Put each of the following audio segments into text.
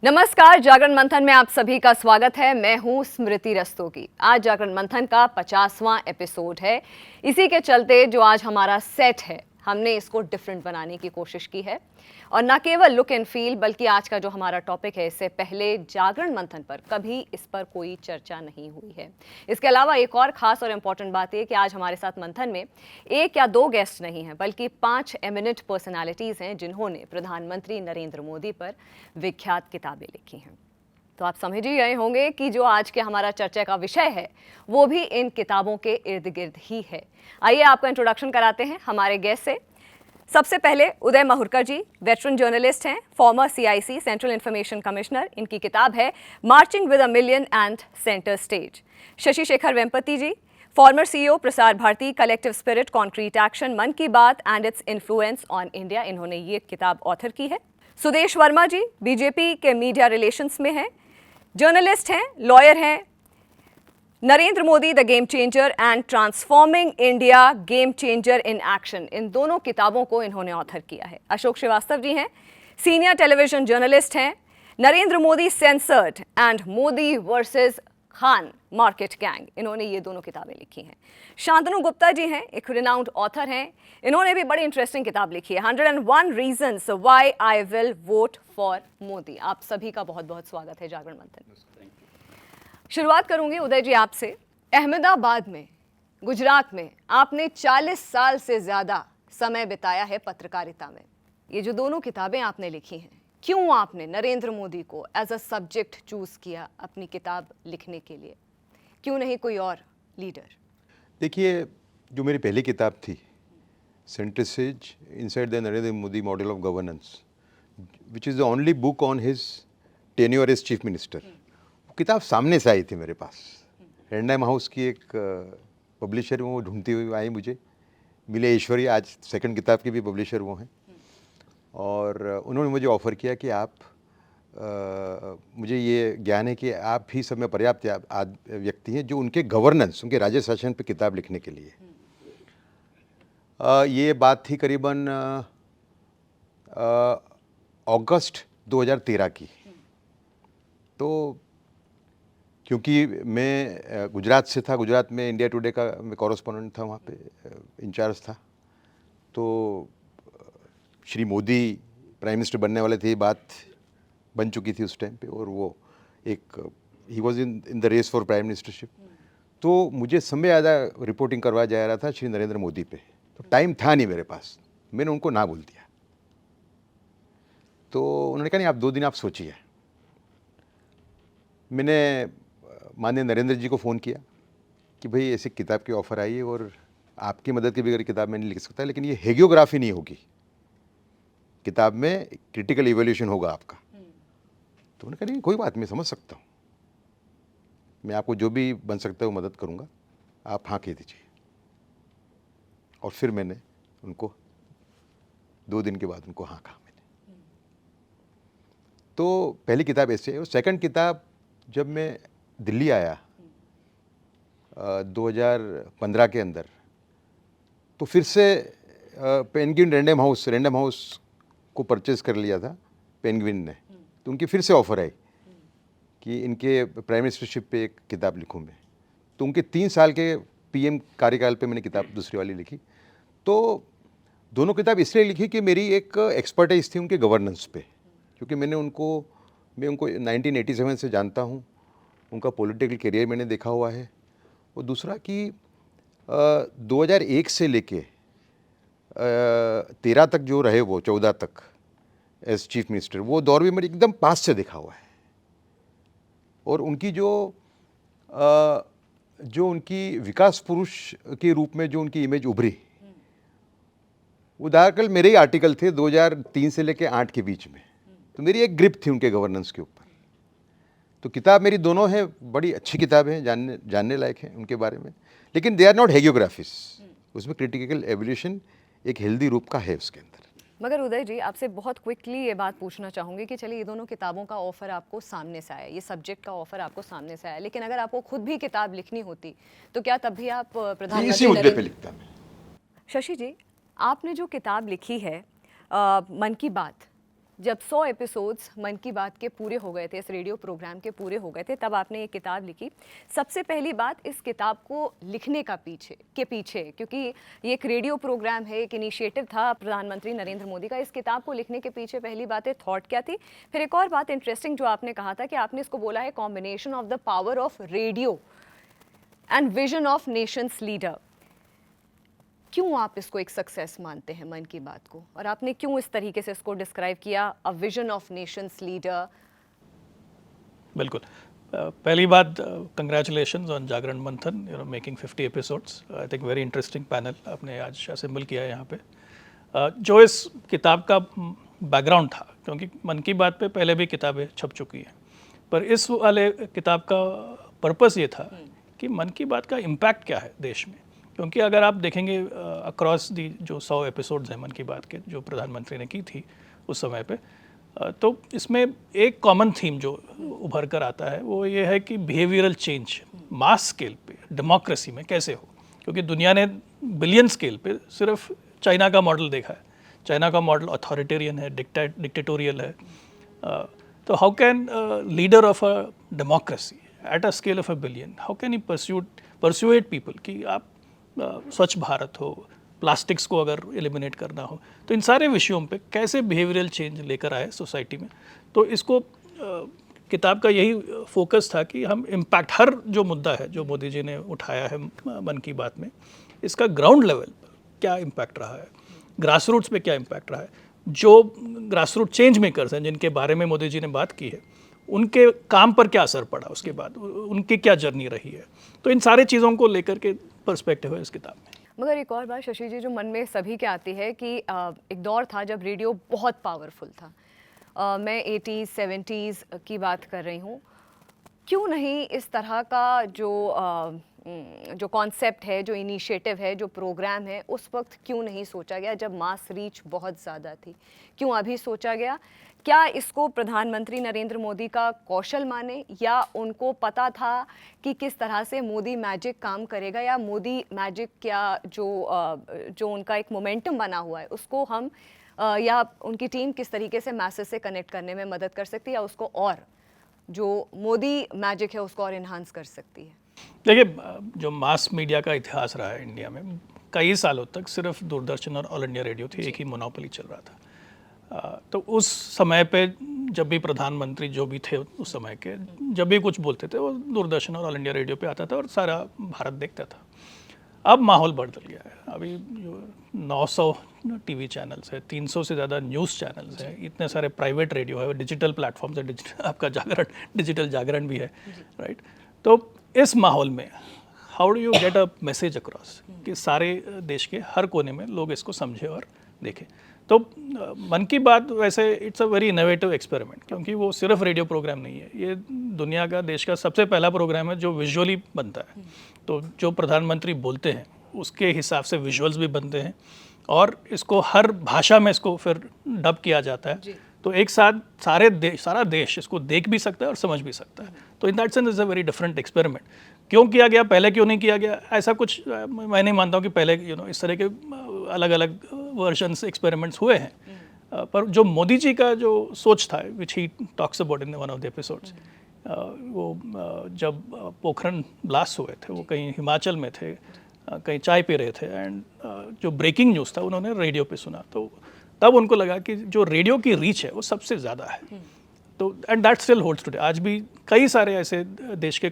नमस्कार, जागरण मंथन में आप सभी का स्वागत है। मैं हूं स्मृति रस्तोगी। आज जागरण मंथन का 50वां एपिसोड है। इसी के चलते जो आज हमारा सेट है, हमने इसको डिफरेंट बनाने की कोशिश की है और न केवल लुक एंड फील, बल्कि आज का जो हमारा टॉपिक है, इससे पहले जागरण मंथन पर कभी इस पर कोई चर्चा नहीं हुई है। इसके अलावा एक और खास और इम्पॉर्टेंट बात यह कि आज हमारे साथ मंथन में एक या दो गेस्ट नहीं हैं, बल्कि 5 एमिनेंट पर्सनालिटीज हैं जिन्होंने प्रधानमंत्री नरेंद्र मोदी पर विख्यात किताबें लिखी हैं। तो आप समझ ही गए होंगे कि जो आज के हमारा चर्चा का विषय है वो भी इन किताबों के इर्द गिर्द ही है। आइए आपका इंट्रोडक्शन कराते हैं हमारे गेस्ट से। सबसे पहले उदय माहुरकर जी, वेटरन जर्नलिस्ट हैं, former CIC central information commissioner. इनकी किताब है marching with a million and centre stage. Shashi Shekhar Vempati ji, former CEO Prasar Bharati, collective spirit, concrete action, Mann Ki Baat and its influence on India, इन्होंने ये किताब ऑथर की है। सुदेश वर्मा जी BJP के मीडिया रिलेशंस में हैं, जर्नलिस्ट हैं, लॉयर हैं। Narendra Modi the game changer and transforming India game changer in action, इन दोनों किताबों को इन्होंने ऑथर किया है। अशोक श्रीवास्तव जी हैं, सीनियर टेलीविजन जर्नलिस्ट हैं। Narendra Modi censored and Modi versus Khan market gang, इन्होंने ये दोनों किताबें लिखी हैं। शांतनु गुप्ता जी हैं, एक रिनाउंड ऑथर हैं, इन्होंने भी बड़ी इंटरेस्टिंग किताब लिखी है 101 reasons why I will vote for Modi. आप सभी का बहुत बहुत स्वागत है जागरण मंथन। शुरुआत करूंगी उदय जी आपसे। अहमदाबाद में, गुजरात में आपने 40 साल से ज्यादा समय बिताया है पत्रकारिता में। ये जो दोनों किताबें आपने लिखी हैं, क्यों आपने नरेंद्र मोदी को एज अ सब्जेक्ट चूज किया अपनी किताब लिखने के लिए, क्यों नहीं कोई और लीडर? देखिए, जो मेरी पहली किताब थी synthesis inside the Narendra Modi model of governance, which is the only book on his tenure as chief minister, वो किताब सामने से आई थी मेरे पास। रैंडम हाउस की एक पब्लिशर वो ढूंढती हुई आई, मुझे मिले ऐश्वर्य, आज सेकंड किताब के भी पब्लिशर वो हैं। और उन्होंने मुझे ऑफ़र किया कि आप मुझे ये ज्ञान है कि आप ही सब में पर्याप्त व्यक्ति हैं जो उनके गवर्नेंस, उनके राज्य शासन पे किताब लिखने के लिए। ये बात थी करीबन अगस्त 2013 की। तो क्योंकि मैं गुजरात से था, गुजरात में इंडिया टुडे का मैं कॉरेस्पॉन्डेंट था, वहाँ पे इंचार्ज था। तो श्री मोदी प्राइम मिनिस्टर बनने वाले थे, ये बात बन चुकी थी उस टाइम पे, और वो एक ही was in the race for prime ministership. तो मुझे समय ज़्यादा रिपोर्टिंग करवाया जा रहा था श्री नरेंद्र मोदी पे, तो टाइम था नहीं मेरे पास। मैंने उनको ना बोल दिया। तो उन्होंने कहा नहीं, आप 2 दिन आप सोचिए। मैंने माननीय नरेंद्र जी को फ़ोन किया कि भाई ऐसी किताब की ऑफ़र आई है और आपकी मदद के बगैर किताब मैं नहीं लिख सकता, लेकिन ये हेगियोग्राफी नहीं होगी, किताब में क्रिटिकल इवैल्यूएशन होगा आपका। तो उन्होंने कहा नहीं, कोई बात, मैं समझ सकता हूँ, मैं आपको जो भी बन सकता है वो मदद करूँगा, आप हाँ कह दीजिए। और फिर मैंने उनको 2 दिन के बाद उनको हाँ कहा मैंने। तो पहली किताब ऐसे है। और सेकंड किताब जब मैं दिल्ली आया 2015 के अंदर, तो फिर से पेंगुइन रैंडम हाउस को परचेज़ कर लिया था पेंगुइन ने। तो उनकी फिर से ऑफ़र आई कि इनके प्राइम मिनिस्टरशिप पे एक किताब लिखूं मैं। तो उनके 3 साल के PM कार्यकाल पे मैंने किताब दूसरी वाली लिखी। तो दोनों किताब इसलिए लिखी कि मेरी एक एक्सपर्टाइज थी उनके गवर्नेंस पे, क्योंकि मैं उनको 1987 से जानता हूँ, उनका पॉलिटिकल करियर मैंने देखा हुआ है। और दूसरा कि 2001 से लेके 13 तक जो रहे, वो 14 तक एज चीफ मिनिस्टर, वो दौर भी मैंने एकदम पास से देखा हुआ है। और उनकी जो उनकी विकास पुरुष के रूप में जो उनकी इमेज उभरी, वो दरअसल मेरे ही आर्टिकल थे 2003 से लेके 8 के बीच में। तो मेरी एक ग्रिप थी उनके गवर्नेंस के ऊपर। तो किताब मेरी दोनों है, बड़ी अच्छी किताब है, जानने लायक है उनके बारे में, लेकिन दे आर नॉट हेगियोग्राफीज। उसमें क्रिटिकल एवोल्यूशन एक हेल्दी रूप का है उसके अंदर। मगर उदय जी, आपसे बहुत क्विकली ये बात पूछना चाहूँगी कि चलिए ये दोनों किताबों का ऑफ़र आपको सामने से आया, ये सब्जेक्ट का ऑफ़र आपको सामने से आया, लेकिन अगर आपको खुद भी किताब लिखनी होती तो क्या तब भी आप प्रधानमंत्री इसी मुद्दे पे लिखता मैं। शशि जी, आपने जो किताब लिखी है मन की बात, जब 100 एपिसोड्स मन की बात के पूरे हो गए थे, इस रेडियो प्रोग्राम के पूरे हो गए थे, तब आपने ये किताब लिखी। सबसे पहली बात इस किताब को लिखने का पीछे क्योंकि ये एक रेडियो प्रोग्राम है, एक इनिशिएटिव था प्रधानमंत्री नरेंद्र मोदी का, इस किताब को लिखने के पीछे पहली बात है थॉट क्या थी? फिर एक और बात इंटरेस्टिंग जो आपने कहा था कि आपने इसको बोला है combination of the power of radio and vision of Nations leader. क्यों आप इसको एक सक्सेस मानते हैं मन की बात को, और आपने क्यों इस तरीके से इसको डिस्क्राइब किया, a vision of Nations leader? बिल्कुल। पहली बात, कंग्रेचुलेशंस ऑन जागरण मंथन, you know making 50 episodes. I think very interesting panel आपने आज असेंबल किया है यहाँ पे। जो इस किताब का बैकग्राउंड था, क्योंकि मन की बात पे पहले भी किताबें छप चुकी हैं, पर इस वाले किताब का पर्पस ये था कि मन की बात का इम्पैक्ट क्या है देश में। क्योंकि अगर आप देखेंगे अक्रॉस दी जो 100 एपिसोड्स हैं मन की बात के, जो प्रधानमंत्री ने की थी उस समय पे, तो इसमें एक कॉमन थीम जो उभर कर आता है वो ये है कि बिहेवियरल चेंज मास स्केल पे डेमोक्रेसी में कैसे हो। क्योंकि दुनिया ने बिलियन स्केल पे सिर्फ चाइना का मॉडल देखा है। चाइना का मॉडल अथॉरिटेरियन है, डिक्टेटोरियल है। तो how can leader of a democracy at a scale of a billion, how can he persuade people कि आप स्वच्छ भारत हो, प्लास्टिक्स को अगर एलिमिनेट करना हो, तो इन सारे विषयों पे कैसे बिहेवियरल चेंज लेकर आए सोसाइटी में। तो इसको किताब का यही फोकस था कि हम इम्पैक्ट, हर जो मुद्दा है जो मोदी जी ने उठाया है मन की बात में, इसका ग्राउंड लेवल पर क्या इम्पैक्ट रहा है, ग्रास रूट्स पे क्या इम्पैक्ट रहा है, जो ग्रास रूट चेंज मेकर्स हैं जिनके बारे में मोदी जी ने बात की है, उनके काम पर क्या असर पड़ा, उसके बाद उनकी क्या जर्नी रही है। तो इन सारे चीज़ों को लेकर के पर्सपेक्टिव है इस किताब में। मगर एक और बात शशि जी जो मन में सभी के आती है कि एक दौर था जब रेडियो बहुत पावरफुल था। मैं 80s 70s की बात कर रही हूँ। क्यों नहीं इस तरह का जो कॉन्सेप्ट है, जो इनिशिएटिव है, जो प्रोग्राम है, उस वक्त क्यों नहीं सोचा गया जब मास रीच बहुत ज़्यादा थी? क्यों अभी सोचा गया? क्या इसको प्रधानमंत्री नरेंद्र मोदी का कौशल माने, या उनको पता था कि किस तरह से मोदी मैजिक काम करेगा, या मोदी मैजिक क्या जो उनका एक मोमेंटम बना हुआ है उसको हम या उनकी टीम किस तरीके से मैसेज से कनेक्ट करने में मदद कर सकती है, या उसको और जो मोदी मैजिक है उसको और इन्हांस कर सकती है? देखिए, जो मास मीडिया का इतिहास रहा है इंडिया में, कई सालों तक सिर्फ दूरदर्शन और ऑल इंडिया रेडियो थी, एक ही मोनोपोली चल रहा था। तो उस समय पे जब भी प्रधानमंत्री जो भी थे उस समय के, जब भी कुछ बोलते थे वो दूरदर्शन और ऑल इंडिया रेडियो पे आता था और सारा भारत देखता था। अब माहौल बदल गया है। अभी 900 टीवी चैनल्स है, 300 से ज़्यादा न्यूज़ चैनल्स हैं, इतने सारे प्राइवेट रेडियो है, डिजिटल प्लेटफॉर्म्स है, आपका जागरण, डिजिटल जागरण भी है, राइट। तो इस माहौल में how do you get a message across कि सारे देश के हर कोने में लोग इसको समझें और देखें। तो मन की बात वैसे it's a very innovative experiment, क्योंकि वो सिर्फ रेडियो प्रोग्राम नहीं है, ये दुनिया का, देश का सबसे पहला प्रोग्राम है जो विजुअली बनता है। तो जो प्रधानमंत्री बोलते हैं उसके हिसाब से विजुअल्स भी बनते हैं और इसको हर भाषा में इसको फिर डब किया जाता है। तो एक साथ सारा देश इसको देख भी सकता है और समझ भी सकता है। तो in that sense is a very different experiment. क्यों किया गया, पहले क्यों नहीं किया गया, ऐसा कुछ मैं नहीं मानता हूँ कि पहले इस तरह के अलग अलग वर्जन्स एक्सपेरिमेंट्स हुए हैं। पर जो मोदी जी का जो सोच था, which he talks about in one of the episodes, वो जब पोखरण ब्लास्ट हुए थे, वो कहीं हिमाचल में थे, कहीं चाय पी रहे थे, एंड जो ब्रेकिंग न्यूज़ था उन्होंने रेडियो पे सुना। तो तब उनको लगा कि जो रेडियो की रीच है वो सबसे ज़्यादा है। तो and that still holds today. आज भी कई सारे ऐसे देश के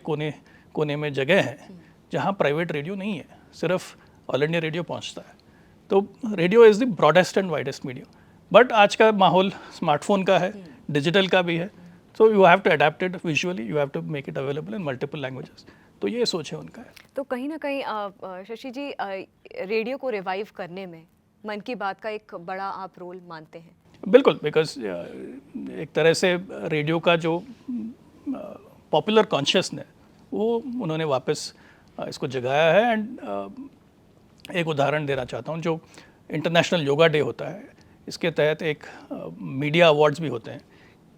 कोने में जगह हैं जहाँ प्राइवेट रेडियो नहीं है, सिर्फ ऑल इंडिया रेडियो पहुँचता है। तो radio is the broadest and widest medium. But आज का माहौल स्मार्टफोन का है, डिजिटल का भी है, so you have to adapt it visually, you have to make it available in multiple languages. तो ये सोच है उनका है। तो कहीं ना कहीं शशि जी, रेडियो को रिवाइव करने में मन की बात का एक बड़ा आप रोल मानते हैं? बिल्कुल, बिकॉज एक तरह से रेडियो का जो पॉपुलर कॉन्शियसनेस वो उन्होंने वापस इसको जगाया है। एंड एक उदाहरण देना चाहता हूँ, जो इंटरनेशनल योगा डे होता है, इसके तहत एक मीडिया अवार्ड्स भी होते हैं,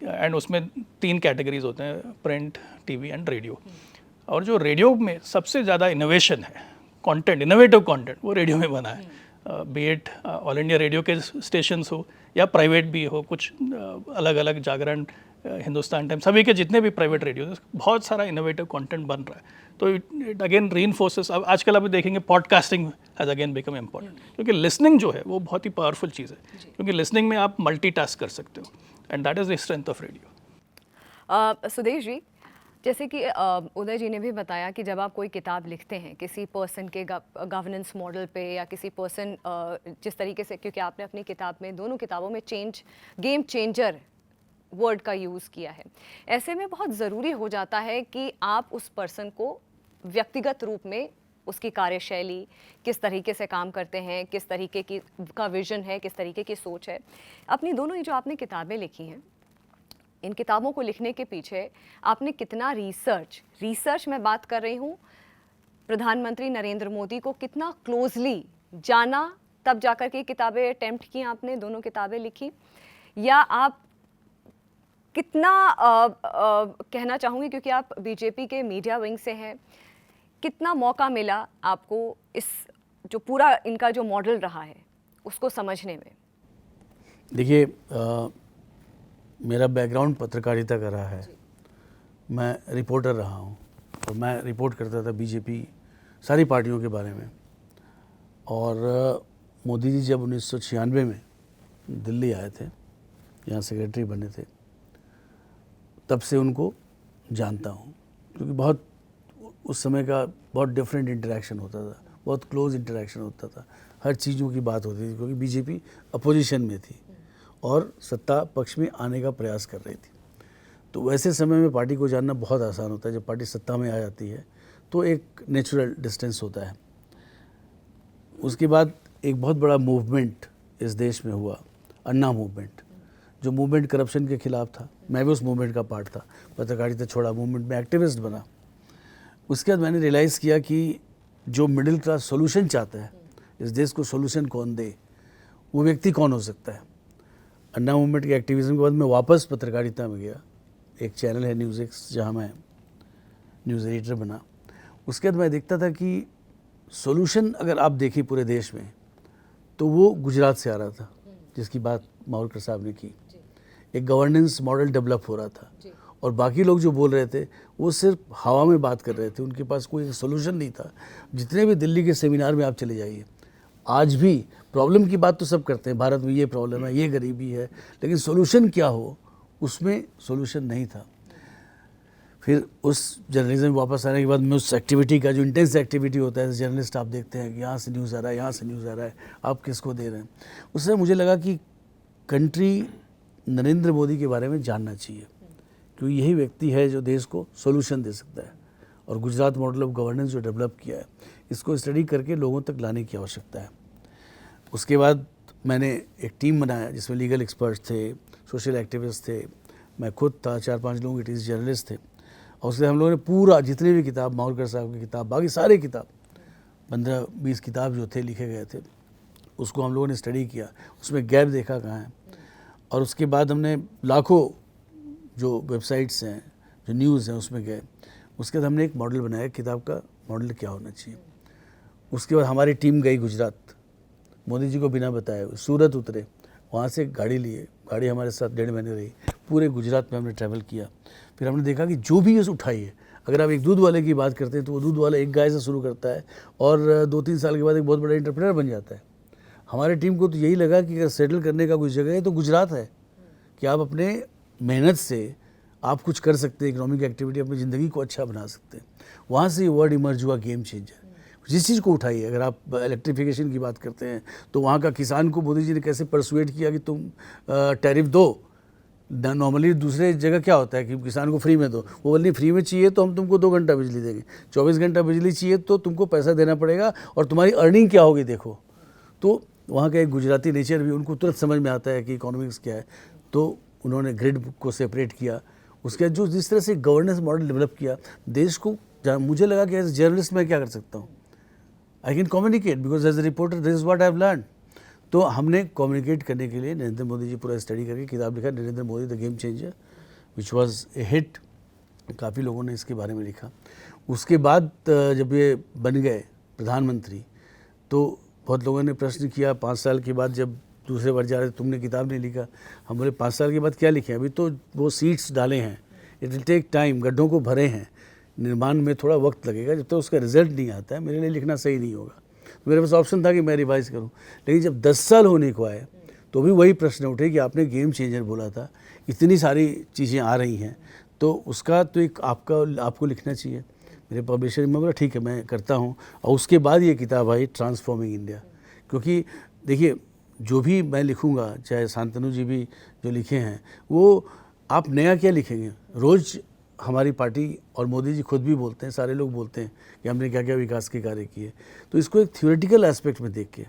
एंड उसमें 3 कैटेगरीज होते हैं, प्रिंट, टीवी एंड रेडियो। और जो रेडियो में सबसे ज़्यादा इनोवेशन है, कंटेंट, इनोवेटिव कंटेंट, वो रेडियो में बना है। Be it all India radio के स्टेशंस हो या प्राइवेट भी हो, कुछ अलग अलग जागरण, हिंदुस्तान टाइम, सभी के जितने भी प्राइवेट रेडियो, बहुत सारा इनोवेटिव कंटेंट बन रहा है। तो इट अगेन रीइंफोर्सेस। अब आजकल आप देखेंगे podcasting has again become important, क्योंकि लिसनिंग जो है वो बहुत ही पावरफुल चीज़ है, क्योंकि लिसनिंग में आप मल्टीटास्क कर सकते हो, and that is the strength of radio. Sudesh ji, जैसे कि उदय जी ने भी बताया कि जब आप कोई किताब लिखते हैं किसी पर्सन के गवर्नेंस मॉडल पे या किसी पर्सन जिस तरीके से, क्योंकि आपने अपनी किताब में, दोनों किताबों में गेम चेंजर वर्ड का यूज़ किया है, ऐसे में बहुत ज़रूरी हो जाता है कि आप उस पर्सन को व्यक्तिगत रूप में, उसकी कार्यशैली, किस तरीके से काम करते हैं, किस तरीके की का विजन है, किस तरीके की सोच है। अपनी दोनों ये जो आपने किताबें लिखी हैं, इन किताबों को लिखने के पीछे आपने कितना रिसर्च मैं बात कर रही हूँ, प्रधानमंत्री नरेंद्र मोदी को कितना क्लोजली जाना, तब जाकर के किताबें अटेम्प्ट की आपने, दोनों किताबें लिखी, या आप कितना कहना चाहूँगी, क्योंकि आप बीजेपी के मीडिया विंग से हैं, कितना मौका मिला आपको इस जो पूरा इनका जो मॉडल रहा है उसको समझने में? देखिए, मेरा बैकग्राउंड पत्रकारिता का रहा है, मैं रिपोर्टर रहा हूँ और मैं रिपोर्ट करता था बीजेपी सारी पार्टियों के बारे में। और मोदी जी जब 1996 में दिल्ली आए थे, यहाँ सेक्रेटरी बने थे, तब से उनको जानता हूँ, क्योंकि बहुत उस समय का बहुत डिफरेंट इंटरेक्शन होता था, बहुत क्लोज इंटरेक्शन होता था, हर चीज़ों की बात होती थी, क्योंकि बीजेपी अपोजिशन में थी और सत्ता पक्ष में आने का प्रयास कर रही थी। तो वैसे समय में पार्टी को जानना बहुत आसान होता है। जब पार्टी सत्ता में आ जाती है तो एक नेचुरल डिस्टेंस होता है। उसके बाद एक बहुत बड़ा मूवमेंट इस देश में हुआ, अन्ना मूवमेंट, जो मूवमेंट करप्शन के खिलाफ था। मैं भी उस मूवमेंट का पार्ट था, पत्रकारिता छोड़ा मूवमेंट में एक्टिविस्ट बना। उसके बाद मैंने रियलाइज़ किया कि जो मिडिल क्लास सॉल्यूशन चाहता है, इस देश को सॉल्यूशन कौन दे, वो व्यक्ति कौन हो सकता है। अन्ना मूवमेंट के एक्टिविज़म के बाद मैं वापस पत्रकारिता में गया। एक चैनल है न्यूज़ एक्स, जहाँ मैं न्यूज़ एडिटर बना। उसके बाद मैं देखता था कि सॉल्यूशन अगर आप देखिए पूरे देश में, तो वो गुजरात से आ रहा था, जिसकी बात मावलकर साहब ने की। एक गवर्नेंस मॉडल डेवलप हो रहा था और बाकी लोग जो बोल रहे थे वो सिर्फ हवा में बात कर रहे थे, उनके पास कोई सॉल्यूशन नहीं था। जितने भी दिल्ली के सेमिनार में आप चले जाइए, आज भी प्रॉब्लम की बात तो सब करते हैं, भारत में ये प्रॉब्लम है, ये गरीबी है, लेकिन सॉल्यूशन क्या हो, उसमें सॉल्यूशन नहीं था। फिर उस जर्नलिज्म में वापस आने के बाद मैं उस एक्टिविटी का, जो इंटेंस एक्टिविटी होता है जर्नलिस्ट, आप देखते हैं कि यहाँ से न्यूज़ आ रहा है, यहाँ से न्यूज़ आ रहा है, आप किसको दे रहे हैं। उससे मुझे लगा कि कंट्री नरेंद्र मोदी के बारे में जानना चाहिए, क्योंकि यही व्यक्ति है जो देश को सॉल्यूशन दे सकता है। और गुजरात मॉडल ऑफ गवर्नेंस जो डेवलप किया है, इसको स्टडी करके लोगों तक लाने की आवश्यकता है। उसके बाद मैंने एक टीम बनाया जिसमें लीगल एक्सपर्ट्स थे, सोशल एक्टिविस्ट थे, मैं खुद था, 4-5 लोगों के टीम जर्नलिस्ट थे। और उसके हम लोगों ने पूरा जितने भी किताब, मावलकर साहब की किताब, बाकी सारे किताब, 15-20 किताब जो थे लिखे गए थे, उसको हम लोगों ने स्टडी किया, उसमें गैप देखा कहाँ है। और उसके बाद हमने लाखों जो वेबसाइट्स हैं, जो न्यूज़ हैं, उसमें गए। उसके बाद हमने एक मॉडल बनाया, किताब का मॉडल क्या होना चाहिए। उसके बाद हमारी टीम गई गुजरात, मोदी जी को बिना बताए सूरत उतरे, वहाँ से गाड़ी लिए, गाड़ी हमारे साथ 1.5 महीने रही, पूरे गुजरात में हमने ट्रैवल किया। फिर हमने देखा कि जो भी ये उठाई है, अगर आप एक दूध वाले की बात करते हैं तो वो दूध वाला एक गाय से शुरू करता है और 2-3 साल के बाद एक बहुत बड़ा एंटरप्रेन्योर बन जाता है। हमारे टीम को तो यही लगा कि अगर सेटल करने का कोई जगह है तो गुजरात है, कि आप अपने मेहनत से आप कुछ कर सकते हैं, इकोनॉमिक एक्टिविटी, अपनी ज़िंदगी को अच्छा बना सकते हैं। वहाँ से ये वर्ड इमर्ज हुआ गेम चेंजर। जिस चीज़ को उठाइए, अगर आप इलेक्ट्रिफिकेशन की बात करते हैं तो वहाँ का किसान को मोदी जी ने कैसे परसुएट किया कि तुम टैरिफ दो। नॉर्मली दूसरे जगह क्या होता है कि किसान को फ्री में दो, वो बोल नहीं फ्री में चाहिए तो हम तुमको 2 घंटा बिजली देंगे, 24 घंटा बिजली चाहिए तो तुमको पैसा देना पड़ेगा और तुम्हारी अर्निंग क्या होगी देखो। तो वहाँ का एक गुजराती नेचर भी उनको तुरंत समझ में आता है कि इकोनॉमिक्स क्या है। तो उन्होंने ग्रिड को सेपरेट किया। उसके बाद जो जिस तरह से गवर्नेंस मॉडल डेवलप किया देश को, मुझे लगा कि एज ए जर्नलिस्ट मैं क्या कर सकता हूँ, I can communicate because as a reporter this is what I have learn. तो हमने कम्युनिकेट करने के लिए नरेंद्र मोदी जी पूरा स्टडी करके किताब लिखा, Narendra Modi the game changer, which was a hit. काफ़ी लोगों ने इसके बारे में लिखा। उसके बाद जब ये बन गए प्रधानमंत्री तो बहुत लोगों ने प्रश्न किया 5 साल के बाद जब दूसरे बार जा रहे तुमने किताब नहीं लिखा। हम बोले 5 साल के बाद क्या लिखे, अभी तो वो सीड्स डाले हैं, इट विल टेक टाइम, गड्ढों को भरे हैं, निर्माण में थोड़ा वक्त लगेगा, जब तक उसका रिजल्ट नहीं आता है मेरे लिए लिखना सही नहीं होगा। मेरे पास ऑप्शन था कि मैं रिवाइज़ करूं, लेकिन जब 10 साल होने को आए तो भी वही प्रश्न उठे कि आपने गेम चेंजर बोला था, इतनी सारी चीज़ें आ रही हैं तो उसका तो एक आपको लिखना चाहिए। मेरे पब्लिशर ने बोला ठीक है मैं करता हूँ, और उसके बाद ये किताब आई ट्रांसफॉर्मिंग इंडिया। क्योंकि देखिए जो भी मैं लिखूँगा, चाहे शांतनु जी भी जो लिखे हैं, वो आप नया क्या लिखेंगे। रोज़ हमारी पार्टी और मोदी जी खुद भी बोलते हैं, सारे लोग बोलते हैं कि हमने क्या क्या विकास के कार्य किए। तो इसको एक थ्योरेटिकल एस्पेक्ट में देख के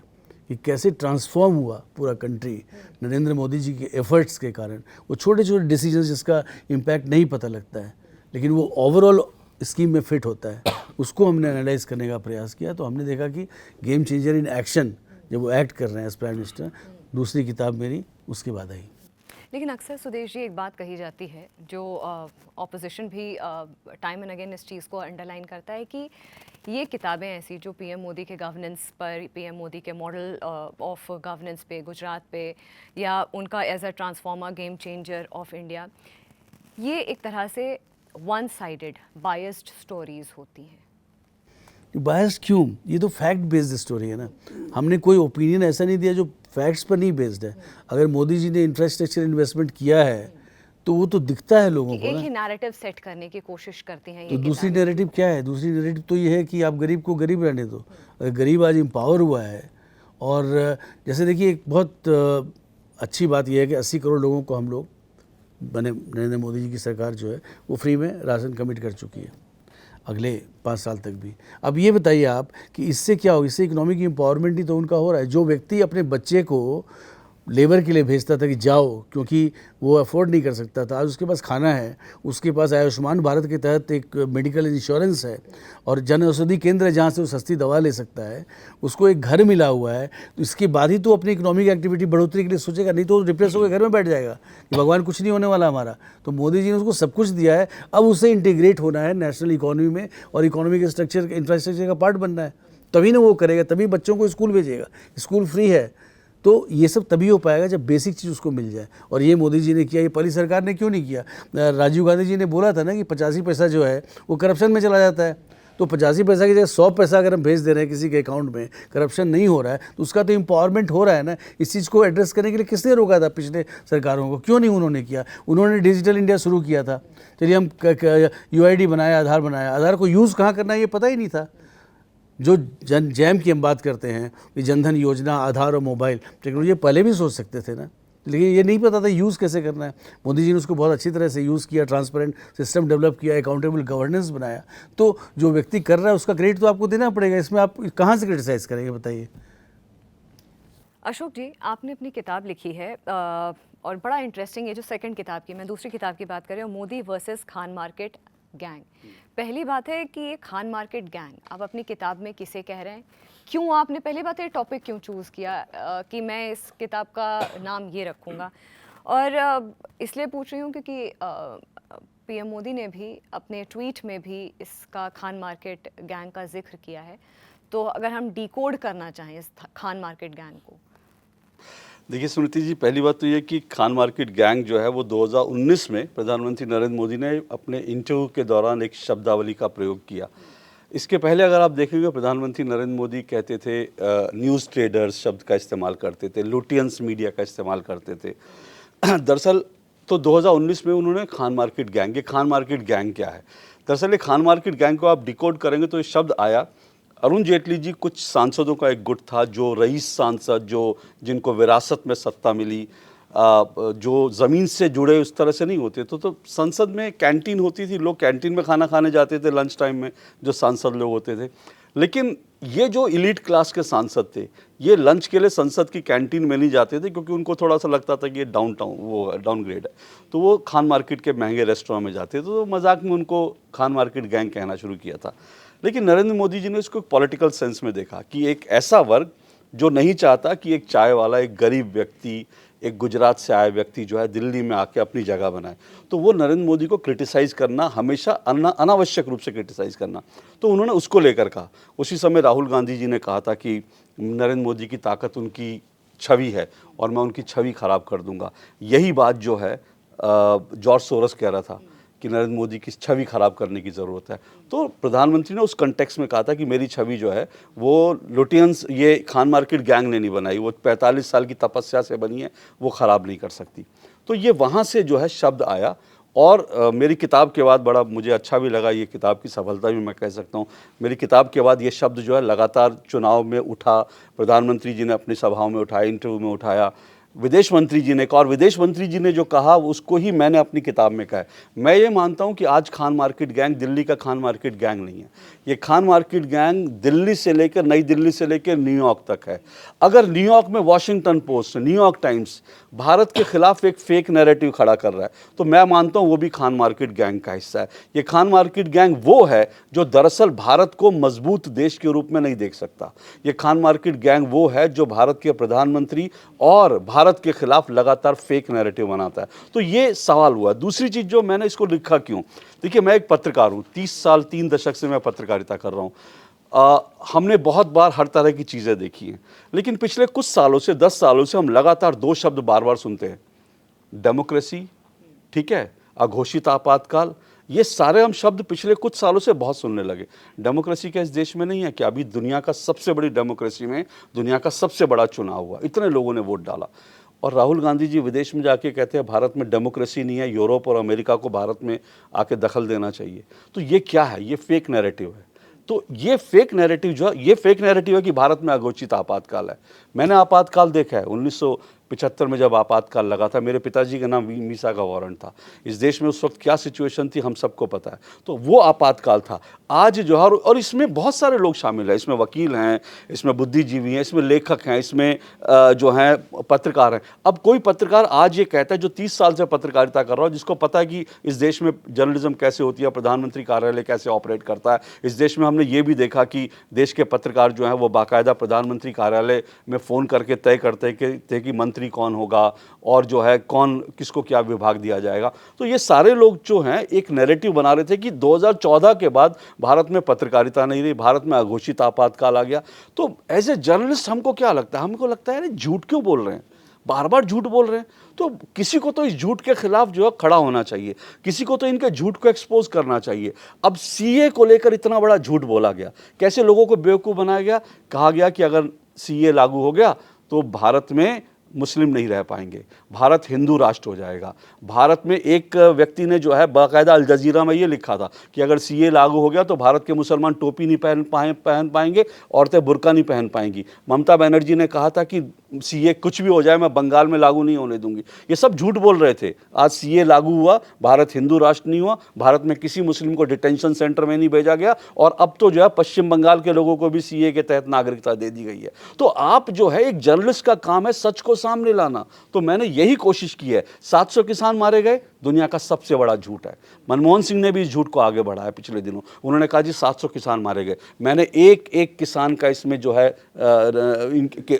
कि कैसे ट्रांसफॉर्म हुआ पूरा कंट्री नरेंद्र मोदी जी के एफर्ट्स के कारण, वो छोटे छोटे डिसीजंस जिसका इम्पैक्ट नहीं पता लगता है लेकिन वो ओवरऑल स्कीम में फिट होता है, उसको हमने एनालाइज करने का प्रयास किया। तो हमने देखा कि गेम चेंजर इन एक्शन, जब वो एक्ट कर रहे हैं एज प्राइम मिनिस्टर, दूसरी किताब मेरी उसके बाद आई। लेकिन अक्सर सुदेश जी एक बात कही जाती है जो ऑपोजिशन भी टाइम एंड अगेन इस चीज़ को अंडरलाइन करता है कि ये किताबें ऐसी जो पीएम मोदी के गवर्नेंस पर, पीएम मोदी के मॉडल ऑफ गवर्नेंस पे, गुजरात पे, या उनका as a transformer, game changer of India, ये एक तरह से वन साइडेड बायस्ड स्टोरीज होती हैं। बायस क्यों, ये तो फैक्ट बेस्ड स्टोरी है ना। हमने कोई ओपिनियन ऐसा नहीं दिया जो फैक्ट्स पर नहीं बेस्ड है। अगर मोदी जी ने इंफ्रास्ट्रक्चर इन्वेस्टमेंट किया है तो वो तो दिखता है लोगों को एक ना। ही नैरेटिव सेट करने की कोशिश करती हैं तो ये दूसरी किताबें। नैरेटिव क्या है, दूसरी नैरेटिव तो ये है कि आप गरीब को गरीब रहने दो। अगर गरीब आज एम्पावर हुआ है, और जैसे देखिए एक बहुत अच्छी बात यह है कि 80 करोड़ लोगों को हम लोग बने, नरेंद्र मोदी जी की सरकार जो है वो फ्री में राशन कमिट कर चुकी है अगले 5 साल तक भी। अब ये बताइए आप कि इससे क्या होगा, इससे इकोनॉमिक एम्पावरमेंट ही तो उनका हो रहा है। जो व्यक्ति अपने बच्चे को लेबर के लिए भेजता था कि जाओ, क्योंकि वो अफोर्ड नहीं कर सकता था, आज उसके पास खाना है, उसके पास आयुष्मान भारत के तहत एक मेडिकल इंश्योरेंस है और जन औषधि केंद्र है जहाँ से वो सस्ती दवा ले सकता है, उसको एक घर मिला हुआ है। तो इसके बाद ही तो अपनी इकोनॉमिक एक्टिविटी बढ़ोतरी के लिए सोचेगा, नहीं तो डिप्रेस होकर घर में बैठ जाएगा कि भगवान कुछ नहीं होने वाला हमारा। तो मोदी जी ने उसको सब कुछ दिया है, अब उसे इंटीग्रेट होना है नेशनल इकोनॉमी में और इकोनॉमिक स्ट्रक्चर, इंफ्रास्ट्रक्चर का पार्ट बनना है, तभी ना वो करेगा, तभी बच्चों को स्कूल भेजेगा। स्कूल फ्री है तो ये सब तभी हो पाएगा जब बेसिक चीज़ उसको मिल जाए। और ये मोदी जी ने किया, ये पहली सरकार ने क्यों नहीं किया। राजीव गांधी जी ने बोला था ना कि 85 पैसा जो है वो करप्शन में चला जाता है, तो 85 पैसा की जगह 100 पैसा अगर हम भेज दे रहे हैं किसी के अकाउंट में, करप्शन नहीं हो रहा है, तो उसका तो एम्पावरमेंट हो रहा है ना। इस चीज़ को एड्रेस करने के लिए किसने रोका था पिछले सरकारों को, क्यों नहीं उन्होंने किया। उन्होंने डिजिटल इंडिया शुरू किया था, चलिए हम UID बनाया, आधार बनाया, आधार को यूज़ कहाँ करना है ये पता ही नहीं था। जो जैम की हम बात करते हैं कि जनधन योजना, आधार और मोबाइल टेक्नोलॉजी पहले भी सोच सकते थे ना, लेकिन ये नहीं पता था यूज़ कैसे करना है। मोदी जी ने उसको बहुत अच्छी तरह से यूज़ किया, ट्रांसपेरेंट सिस्टम डेवलप किया, अकाउंटेबल गवर्नेंस बनाया। तो जो व्यक्ति कर रहा है उसका क्रेडिट तो आपको देना पड़ेगा, इसमें आप कहाँ से क्रिटिसाइज़ करेंगे बताइए। अशोक जी, आपने अपनी किताब लिखी है और बड़ा इंटरेस्टिंग, ये जो सेकंड किताब की, मैं दूसरी किताब की बात कर रही हूँ, Modi versus Khan market gang. पहली बात है कि ये खान मार्केट गैंग आप अपनी किताब में किसे कह रहे हैं, क्यों आपने, पहली बात है टॉपिक क्यों चूज़ किया कि मैं इस किताब का नाम ये रखूँगा। और इसलिए पूछ रही हूँ क्योंकि पीएम मोदी ने भी अपने ट्वीट में भी इसका खान मार्केट गैंग का जिक्र किया है। तो अगर हम डिकोड करना चाहें इस खान मार्केट गैंग को। देखिए स्मृति जी, पहली बात तो ये कि खान मार्केट गैंग जो है वो 2019 में प्रधानमंत्री नरेंद्र मोदी ने अपने इंटरव्यू के दौरान एक शब्दावली का प्रयोग किया। इसके पहले अगर आप देखेंगे प्रधानमंत्री नरेंद्र मोदी कहते थे न्यूज़ ट्रेडर्स शब्द का इस्तेमाल करते थे, लुटियंस मीडिया का इस्तेमाल करते थे। दरअसल तो 2019 में उन्होंने खान मार्केट गैंग, ये खान मार्केट गैंग क्या है, दरअसल ये खान मार्केट गैंग को आप डिकोड करेंगे तो ये शब्द आया, अरुण जेटली जी कुछ सांसदों का एक गुट था, जो रईस सांसद, जो जिनको विरासत में सत्ता मिली, जो ज़मीन से जुड़े उस तरह से नहीं होते तो संसद में कैंटीन होती थी, लोग कैंटीन में खाना खाने जाते थे लंच टाइम में, जो सांसद लोग होते थे। लेकिन ये जो इलीट क्लास के सांसद थे, ये लंच के लिए संसद की कैंटीन में नहीं जाते थे, क्योंकि उनको थोड़ा सा लगता था कि ये डाउनग्रेड है, तो वो खान मार्केट के महंगे रेस्टोरेंट में जाते थे। तो मजाक में उनको खान मार्केट गैंग कहना शुरू किया था। लेकिन नरेंद्र मोदी जी ने इसको पॉलिटिकल सेंस में देखा कि एक ऐसा वर्ग जो नहीं चाहता कि एक चाय वाला, एक गरीब व्यक्ति, एक गुजरात से आए व्यक्ति जो है दिल्ली में आके अपनी जगह बनाए। तो वो नरेंद्र मोदी को क्रिटिसाइज़ करना, हमेशा अनावश्यक रूप से क्रिटिसाइज़ करना, तो उन्होंने उसको लेकर कहा। उसी समय राहुल गांधी जी ने कहा था कि नरेंद्र मोदी की ताकत उनकी छवि है और मैं उनकी छवि खराब कर दूंगा। यही बात जो है जॉर्ज सोरस कह रहा था कि नरेंद्र मोदी की छवि खराब करने की ज़रूरत है। तो प्रधानमंत्री ने उस कंटेक्स्ट में कहा था कि मेरी छवि जो है वो लुटियंस, ये खान मार्केट गैंग ने नहीं बनाई, वो 45 साल की तपस्या से बनी है, वो ख़राब नहीं कर सकती। तो ये वहाँ से जो है शब्द आया। और मेरी किताब के बाद बड़ा मुझे अच्छा भी लगा, ये किताब की सफलता भी मैं कह सकता हूँ। मेरी किताब के बाद ये शब्द जो है लगातार चुनाव में उठा, प्रधानमंत्री जी ने अपनी सभाओं में उठाया, इंटरव्यू में उठाया, विदेश मंत्री जी ने कहा, और विदेश मंत्री जी ने जो कहा उसको ही मैंने अपनी किताब में कहा है। मैं ये मानता हूँ कि आज खान मार्केट गैंग दिल्ली का खान मार्केट गैंग नहीं है। ये खान मार्केट गैंग दिल्ली से लेकर, नई दिल्ली से लेकर न्यूयॉर्क तक है। अगर न्यूयॉर्क में Washington post, New York times Bharat के खिलाफ एक फेक नैरेटिव खड़ा कर रहा है, तो मैं मानता हूँ वो भी खान मार्केट गैंग का हिस्सा है। ये खान मार्केट गैंग वो है जो दरअसल भारत को मजबूत देश के रूप में नहीं देख सकता। ये खान मार्केट गैंग वो है जो भारत के प्रधानमंत्री और भारत के खिलाफ लगातार फेक नैरेटिव बनाता है। तो ये सवाल हुआ। दूसरी चीज़ जो मैंने इसको लिखा क्यों, देखिए मैं एक पत्रकार हूँ, 30 साल 3 दशक से मैं पत्रकारिता कर रहा हूँ। हमने बहुत बार हर तरह की चीज़ें देखी हैं, लेकिन पिछले कुछ सालों से, 10 सालों से हम लगातार 2 शब्द बार बार सुनते हैं, डेमोक्रेसी, ठीक है, अघोषित आपातकाल। ये सारे हम शब्द पिछले कुछ सालों से बहुत सुनने लगे। डेमोक्रेसी क्या इस देश में नहीं है क्या? अभी दुनिया का सबसे बड़ी डेमोक्रेसी में दुनिया का सबसे बड़ा चुनाव हुआ, इतने लोगों ने वोट डाला, और राहुल गांधी जी विदेश में जाके कहते हैं भारत में डेमोक्रेसी नहीं है, यूरोप और अमेरिका को भारत में आके दखल देना चाहिए। तो ये क्या है? ये फेक नैरेटिव है। तो ये फेक नैरेटिव जो है, ये फेक नैरेटिव है कि भारत में अघोषित आपातकाल है। मैंने आपातकाल देखा है 1975 में जब आपातकाल लगा था, मेरे पिताजी का नाम मीसा का वारंट था। इस देश में उस वक्त क्या सिचुएशन थी हम सबको पता है। तो वो आपातकाल था। आज जो है, और इसमें बहुत सारे लोग शामिल हैं, इसमें वकील हैं, इसमें बुद्धिजीवी हैं, इसमें लेखक हैं, इसमें जो हैं पत्रकार हैं। अब कोई पत्रकार आज ये कहता है जो 30 साल से पत्रकारिता कर रहा हो, जिसको पता है कि इस देश में जर्नलिज्म कैसे होती है, प्रधानमंत्री कार्यालय कैसे ऑपरेट करता है। इस देश में हमने ये भी देखा कि देश के पत्रकार जो हैं वो बाकायदा प्रधानमंत्री कार्यालय में फ़ोन करके तय करते थे कि मंत्री कौन होगा और जो है कौन किसको क्या विभाग दिया जाएगा। तो ये सारे लोग जो हैं एक नैरेटिव बना रहे थे कि 2014 के बाद भारत में पत्रकारिता नहीं रही, भारत में अघोषित आपातकाल आ गया। तो एज ए जर्नलिस्ट हमको क्या लगता है? हमको लगता है अरे झूठ क्यों बोल रहे हैं, बार बार झूठ बोल रहे हैं। तो किसी को तो इस झूठ के खिलाफ जो है खड़ा होना चाहिए, किसी को तो इनके झूठ को एक्सपोज करना चाहिए। अब सीए को लेकर इतना बड़ा झूठ बोला गया, कैसे लोगों को बेवकूफ़ बनाया गया। कहा गया कि अगर सीए लागू हो गया तो भारत में मुस्लिम नहीं रह पाएंगे, भारत हिंदू राष्ट्र हो जाएगा। भारत में एक व्यक्ति ने जो है बाकायदा अल जजीरा में ये लिखा था कि अगर सीए लागू हो गया तो भारत के मुसलमान टोपी नहीं पहन पाएंगे, औरतें बुर्का नहीं पहन पाएंगी। ममता बनर्जी ने कहा था कि सीए कुछ भी हो जाए मैं बंगाल में लागू नहीं होने दूंगी। ये सब झूठ बोल रहे थे। आज सीए लागू हुआ, भारत हिंदू राष्ट्र नहीं हुआ, भारत में किसी मुस्लिम को डिटेंशन सेंटर में नहीं भेजा गया, और अब तो जो है पश्चिम बंगाल के लोगों को भी सीए के तहत नागरिकता दे दी गई है। तो आप जो है, एक जर्नलिस्ट का काम है सच को सामने लाना। तो मैंने यही कोशिश की है। 700 किसान मारे गए, दुनिया का सबसे बड़ा झूठ है। मनमोहन सिंह ने भी इस झूठ को आगे बढ़ाया पिछले दिनों। उन्होंने कहा जी 700 किसान मारे गए। मैंने एक एक किसान का इसमें जो है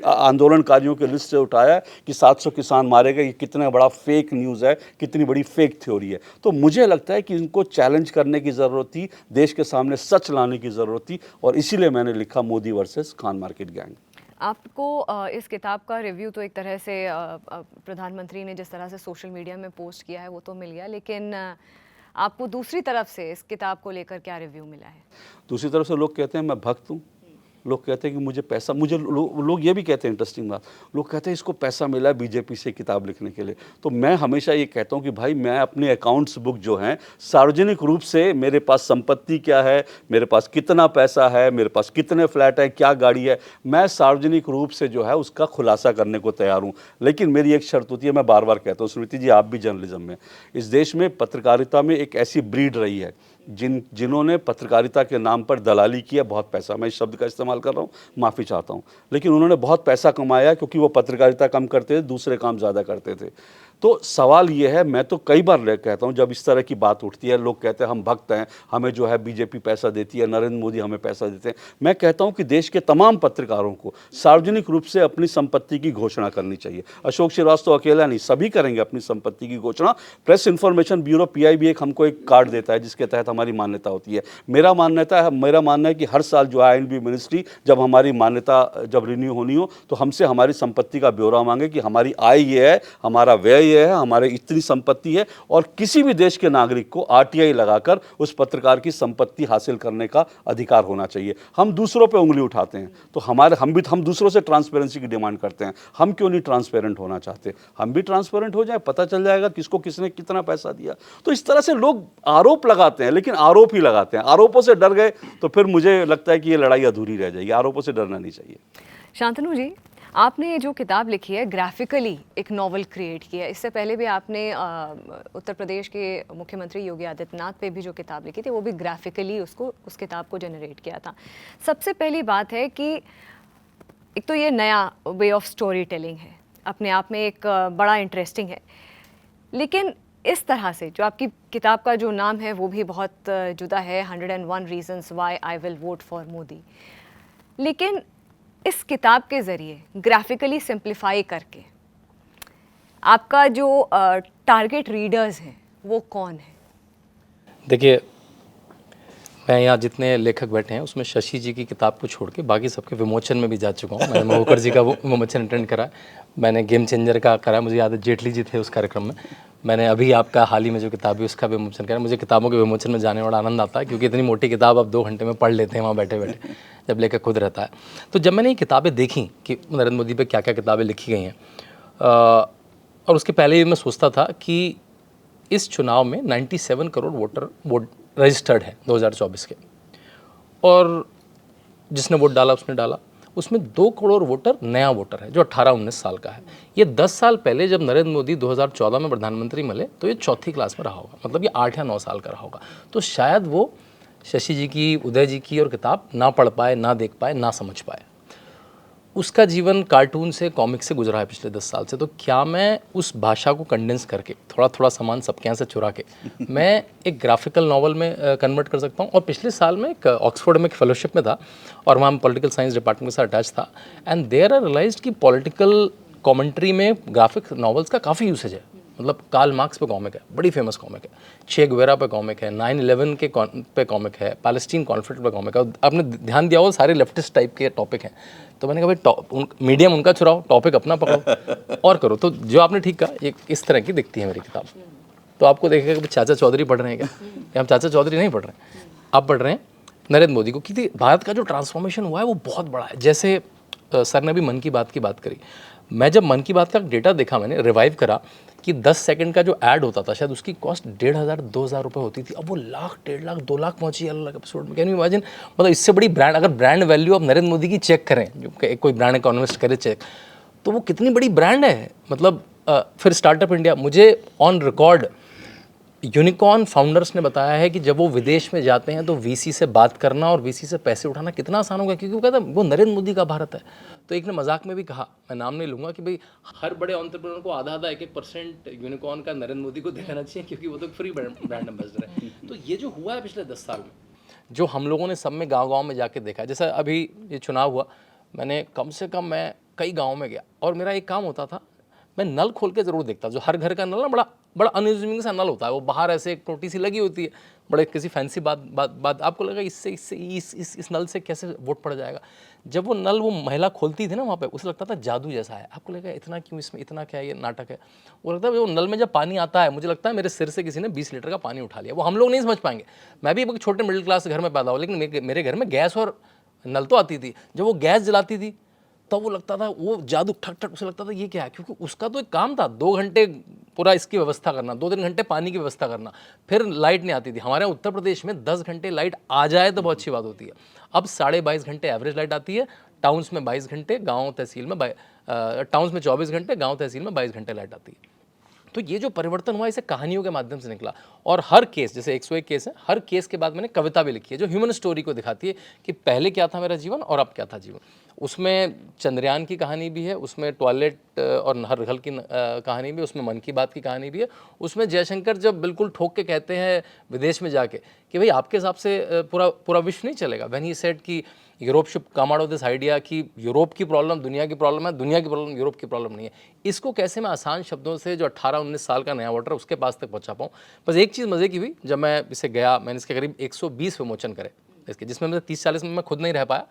आंदोलनकारियों के लिस्ट से उठाया कि 700 किसान मारे गए। ये कितना बड़ा फेक न्यूज़ है, कितनी बड़ी फेक थ्योरी है। तो मुझे लगता है कि इनको चैलेंज करने की ज़रूरत थी, देश के सामने सच लाने की ज़रूरत थी, और इसीलिए मैंने लिखा Modi versus Khan market gang. आपको इस किताब का रिव्यू तो एक तरह से प्रधानमंत्री ने जिस तरह से सोशल मीडिया में पोस्ट किया है वो तो मिल गया, लेकिन आपको दूसरी तरफ से इस किताब को लेकर क्या रिव्यू मिला है? दूसरी तरफ से लोग कहते हैं मैं भक्त हूँ, लोग कहते हैं कि मुझे पैसा, मुझे लोग ये भी कहते हैं, इंटरेस्टिंग बात, लोग कहते हैं इसको पैसा मिला है बीजेपी से किताब लिखने के लिए। तो मैं हमेशा ये कहता हूँ कि भाई मैं अपने अकाउंट्स बुक जो हैं सार्वजनिक रूप से, मेरे पास संपत्ति क्या है, मेरे पास कितना पैसा है, मेरे पास कितने फ्लैट है, क्या गाड़ी है, मैं सार्वजनिक रूप से जो है उसका खुलासा करने को तैयार हूँ। लेकिन मेरी एक शर्त होती है, मैं बार बार कहता हूँ, स्मृति जी आप भी जर्नलिज्म में, इस देश में पत्रकारिता में एक ऐसी ब्रीड रही है जिन्होंने पत्रकारिता के नाम पर दलाली की है, बहुत पैसा, मैं इस शब्द का इस्तेमाल कर रहा हूँ, माफ़ी चाहता हूँ, लेकिन उन्होंने बहुत पैसा कमाया क्योंकि वो पत्रकारिता कम करते थे, दूसरे काम ज़्यादा करते थे। तो सवाल ये है, मैं तो कई बार कहता हूँ जब इस तरह की बात उठती है, लोग कहते हैं हम भक्त हैं, हमें जो है बीजेपी पैसा देती है, नरेंद्र मोदी हमें पैसा देते हैं। मैं कहता हूँ कि देश के तमाम पत्रकारों को सार्वजनिक रूप से अपनी संपत्ति की घोषणा करनी चाहिए। अशोक श्रीवास्तव अकेला नहीं, सभी करेंगे अपनी संपत्ति की घोषणा। प्रेस इन्फॉर्मेशन ब्यूरो PIB हमको एक कार्ड देता है जिसके तहत हमारी मान्यता होती है। मेरा मानना है कि हर साल जो INB मिनिस्ट्री जब हमारी मान्यता जब रिन्यू होनी हो तो हमसे हमारी संपत्ति का ब्यौरा मांगे कि हमारी आय ये है, हमारा व्यय ये है, हमारे इतनी संपत्ति है, और किसी भी देश के नागरिक को RTI लगाकर उस पत्रकार की संपत्ति हासिल करने का अधिकार होना चाहिए। हम दूसरों पे उंगली उठाते हैं तो हम दूसरों से ट्रांसपेरेंसी की डिमांड करते हैं, हम क्यों नहीं ट्रांसपेरेंट होना चाहते? हम भी ट्रांसपेरेंट हो जाए, पता चल जाएगा किसको किसने कितना पैसा दिया। तो इस तरह से लोग आरोप लगाते हैं, लेकिन आरोप ही लगाते हैं। आरोपों से डर गए तो फिर मुझे लगता है कि ये लड़ाई अधूरी रह जाएगी। आरोपों से डरना नहीं चाहिए। शांतनु जी, आपने ये जो किताब लिखी है, ग्राफिकली एक नॉवल क्रिएट किया है। इससे पहले भी आपने उत्तर प्रदेश के मुख्यमंत्री योगी आदित्यनाथ पे भी जो किताब लिखी थी वो भी ग्राफिकली उस किताब को जनरेट किया था। सबसे पहली बात है कि एक तो ये नया वे ऑफ स्टोरी टेलिंग है, अपने आप में एक बड़ा इंटरेस्टिंग है, लेकिन इस तरह से जो आपकी किताब का जो नाम है वो भी बहुत जुदा है, 101 reasons why I will vote for Modi. लेकिन इस किताब के ज़रिए ग्राफिकली सिंप्लीफाई करके आपका जो टारगेट रीडर्स हैं वो कौन है? देखिए, मैं यहाँ जितने लेखक बैठे हैं उसमें शशि जी की किताब को छोड़ के बाकी सबके विमोचन में भी जा चुका हूँ। मैंने महोकर जी का विमोचन अटेंड करा, मैंने गेम चेंजर का करा, मुझे याद है जेटली जी थे उस कार्यक्रम में। मैंने अभी आपका हाल ही में जो किताब है उसका विमोचन करा। मुझे किताबों के विमोचन में जाने बड़ा आनंद आता है, क्योंकि इतनी मोटी किताब आप 2 घंटे में पढ़ लेते हैं वहाँ बैठे बैठे, जब लेखक खुद रहता है। तो जब मैंने ये किताबें देखी कि नरेंद्र मोदी पे क्या क्या किताबें लिखी गई हैं, और उसके पहले भी मैं सोचता था कि इस चुनाव में 97 करोड़ वोट रजिस्टर्ड है 2024 के, और जिसने वोट डाला उसने डाला, उसमें 2 करोड़ वोटर नया वोटर है जो 18-19 साल का है। ये 10 साल पहले जब नरेंद्र मोदी 2014 में प्रधानमंत्री मिले तो ये 4थी क्लास में रहा होगा, मतलब ये 8 या 9 साल का रहा होगा। तो शायद वो शशि जी की, उदय जी की और किताब ना पढ़ पाए, ना देख पाए, ना समझ पाए। उसका जीवन कार्टून से, कॉमिक से गुजरा है पिछले 10 साल से। तो क्या मैं उस भाषा को कंडेंस करके थोड़ा थोड़ा सामान सबके यहाँ से चुरा के मैं एक ग्राफिकल नॉवल में कन्वर्ट कर सकता हूँ? और पिछले साल में एक ऑक्सफोर्ड में एक फेलोशिप में था और वहाँ पॉलिटिकल साइंस डिपार्टमेंट के साथ अटैच था, एंड देयर आई रियलाइज्ड कि पॉलिटिकल कॉमेंट्री में ग्राफिक नॉवेल्स का काफ़ी यूसेज है। मतलब कार्ल मार्क्स पे कॉमिक है, बड़ी फेमस कॉमिक है, चे गुवेरा पे कॉमिक है, 9/11 के पे कॉमिक है, पैलेस्टीन कॉन्फ्लिक्ट पे कॉमिक है। आपने ध्यान दिया हो सारे लेफ्टिस्ट टाइप के टॉपिक हैं। तो मैंने कहा भाई मीडियम उनका चुराओ, टॉपिक अपना पकड़ो और करो। तो जो आपने ठीक कहा, एक इस तरह की दिखती है मेरी किताब। तो आपको देखेगा कि चाचा चौधरी पढ़ रहे हैं क्या? हम चाचा चौधरी नहीं पढ़ रहे हैं, आप पढ़ रहे हैं नरेंद्र मोदी को। क्योंकि भारत का जो ट्रांसफॉर्मेशन हुआ है वो बहुत बड़ा है। जैसे सर ने भी मन की बात करी, मैं जब मन की बात का डेटा देखा, मैंने रिवाइव करा कि 10 सेकंड का जो ऐड होता था शायद उसकी कॉस्ट 1,500-2,000 रुपये होती थी। अब वो 1,00,000, 1,50,000, 2 लाख पहुंची अलग अलग एपिसोड में। Can you imagine? मतलब इससे बड़ी ब्रांड, अगर ब्रांड वैल्यू आप नरेंद्र मोदी की चेक करें, जो कोई ब्रांड इकोनॉमिस्ट करे चेक, तो वो कितनी बड़ी ब्रांड है। मतलब फिर स्टार्टअप इंडिया, मुझे ऑन रिकॉर्ड यूनिकॉर्न फाउंडर्स ने बताया है कि जब वो विदेश में जाते हैं तो वीसी से बात करना और वीसी से पैसे उठाना कितना आसान होगा, क्योंकि वो कहता है वो नरेंद्र मोदी का भारत है। तो एक ने मजाक में भी कहा, मैं नाम नहीं लूँगा, कि भाई हर बड़े एंटरप्रेन्योर को आधा 1% यूनिकॉर्न का नरेंद्र मोदी को देना चाहिए, क्योंकि वो तो फ्री ब्रांड एम्बेसडर है। तो ये जो हुआ है पिछले 10 साल में, जो हम लोगों ने सब में गाँव में जाके देखा, जैसा अभी ये चुनाव हुआ, मैंने कम से कम मैं कई गाँव में गया और मेरा एक काम होता था, मैं नल खोल के ज़रूर देखता। जो हर घर का नल ना बड़ा अनयूजिंग सा नल होता है, वो बाहर ऐसे एक टोटी सी लगी होती है, बड़े किसी फैंसी बात आपको लगा इससे इस नल से कैसे वोट पड़ जाएगा। जब वो नल वो महिला खोलती थी ना वहाँ पे, उसे लगता था जादू जैसा है। आपको लगा इतना क्यों, इसमें इतना क्या है, ये नाटक है। वो लगता है वो नल में जब पानी आता है, मुझे लगता है मेरे सिर से किसी ने 20 लीटर का पानी उठा लिया। वो हम लोग नहीं समझ पाएंगे। मैं भी एक छोटे मिडिल क्लास घर में पैदा हुआ, लेकिन मेरे घर में गैस और नल तो आती थी। जब वो गैस जलाती थी तब वो लगता था वो जादू, ठक उसे लगता था ये क्या है, क्योंकि उसका तो एक काम था 2 घंटे पूरा इसकी व्यवस्था करना, 2-3 घंटे पानी की व्यवस्था करना, फिर लाइट नहीं आती थी। हमारे उत्तर प्रदेश में 10 घंटे लाइट आ जाए तो बहुत अच्छी बात होती है। अब 22.5 घंटे एवरेज लाइट आती है, टाउन्स में 22 घंटे, गाँव तहसील में टाउन्स में 24 घंटे, गाँव तहसील में 22 घंटे लाइट आती है। तो ये जो परिवर्तन हुआ इसे कहानियों के माध्यम से निकला। और हर केस, जैसे 101 केस है, हर केस के बाद मैंने कविता भी लिखी है जो ह्यूमन स्टोरी को दिखाती है कि पहले क्या था मेरा जीवन और अब क्या था जीवन। उसमें चंद्रयान की कहानी भी है, उसमें टॉयलेट और हर घर की कहानी भी, उसमें मन की बात की कहानी भी है, उसमें जयशंकर जब बिल्कुल ठोक के कहते हैं विदेश में जाके कि भाई आपके हिसाब से पूरा विश्व नहीं चलेगा। व्हेन ही सेड कि Europe should come out of this idea कि यूरोप की प्रॉब्लम दुनिया की प्रॉब्लम है, दुनिया की प्रॉब्लम यूरोप की प्रॉब्लम नहीं है। इसको कैसे मैं आसान शब्दों से जो 18-19 साल का नया वोटर उसके पास तक पहुंचा पाऊँ। बस एक चीज़ मज़े की हुई, जब मैं इसे गया, मैंने इसके करीब 120 विमोचन करे इसके, जिसमें मैं 30-40 में मैं खुद नहीं रह पाया,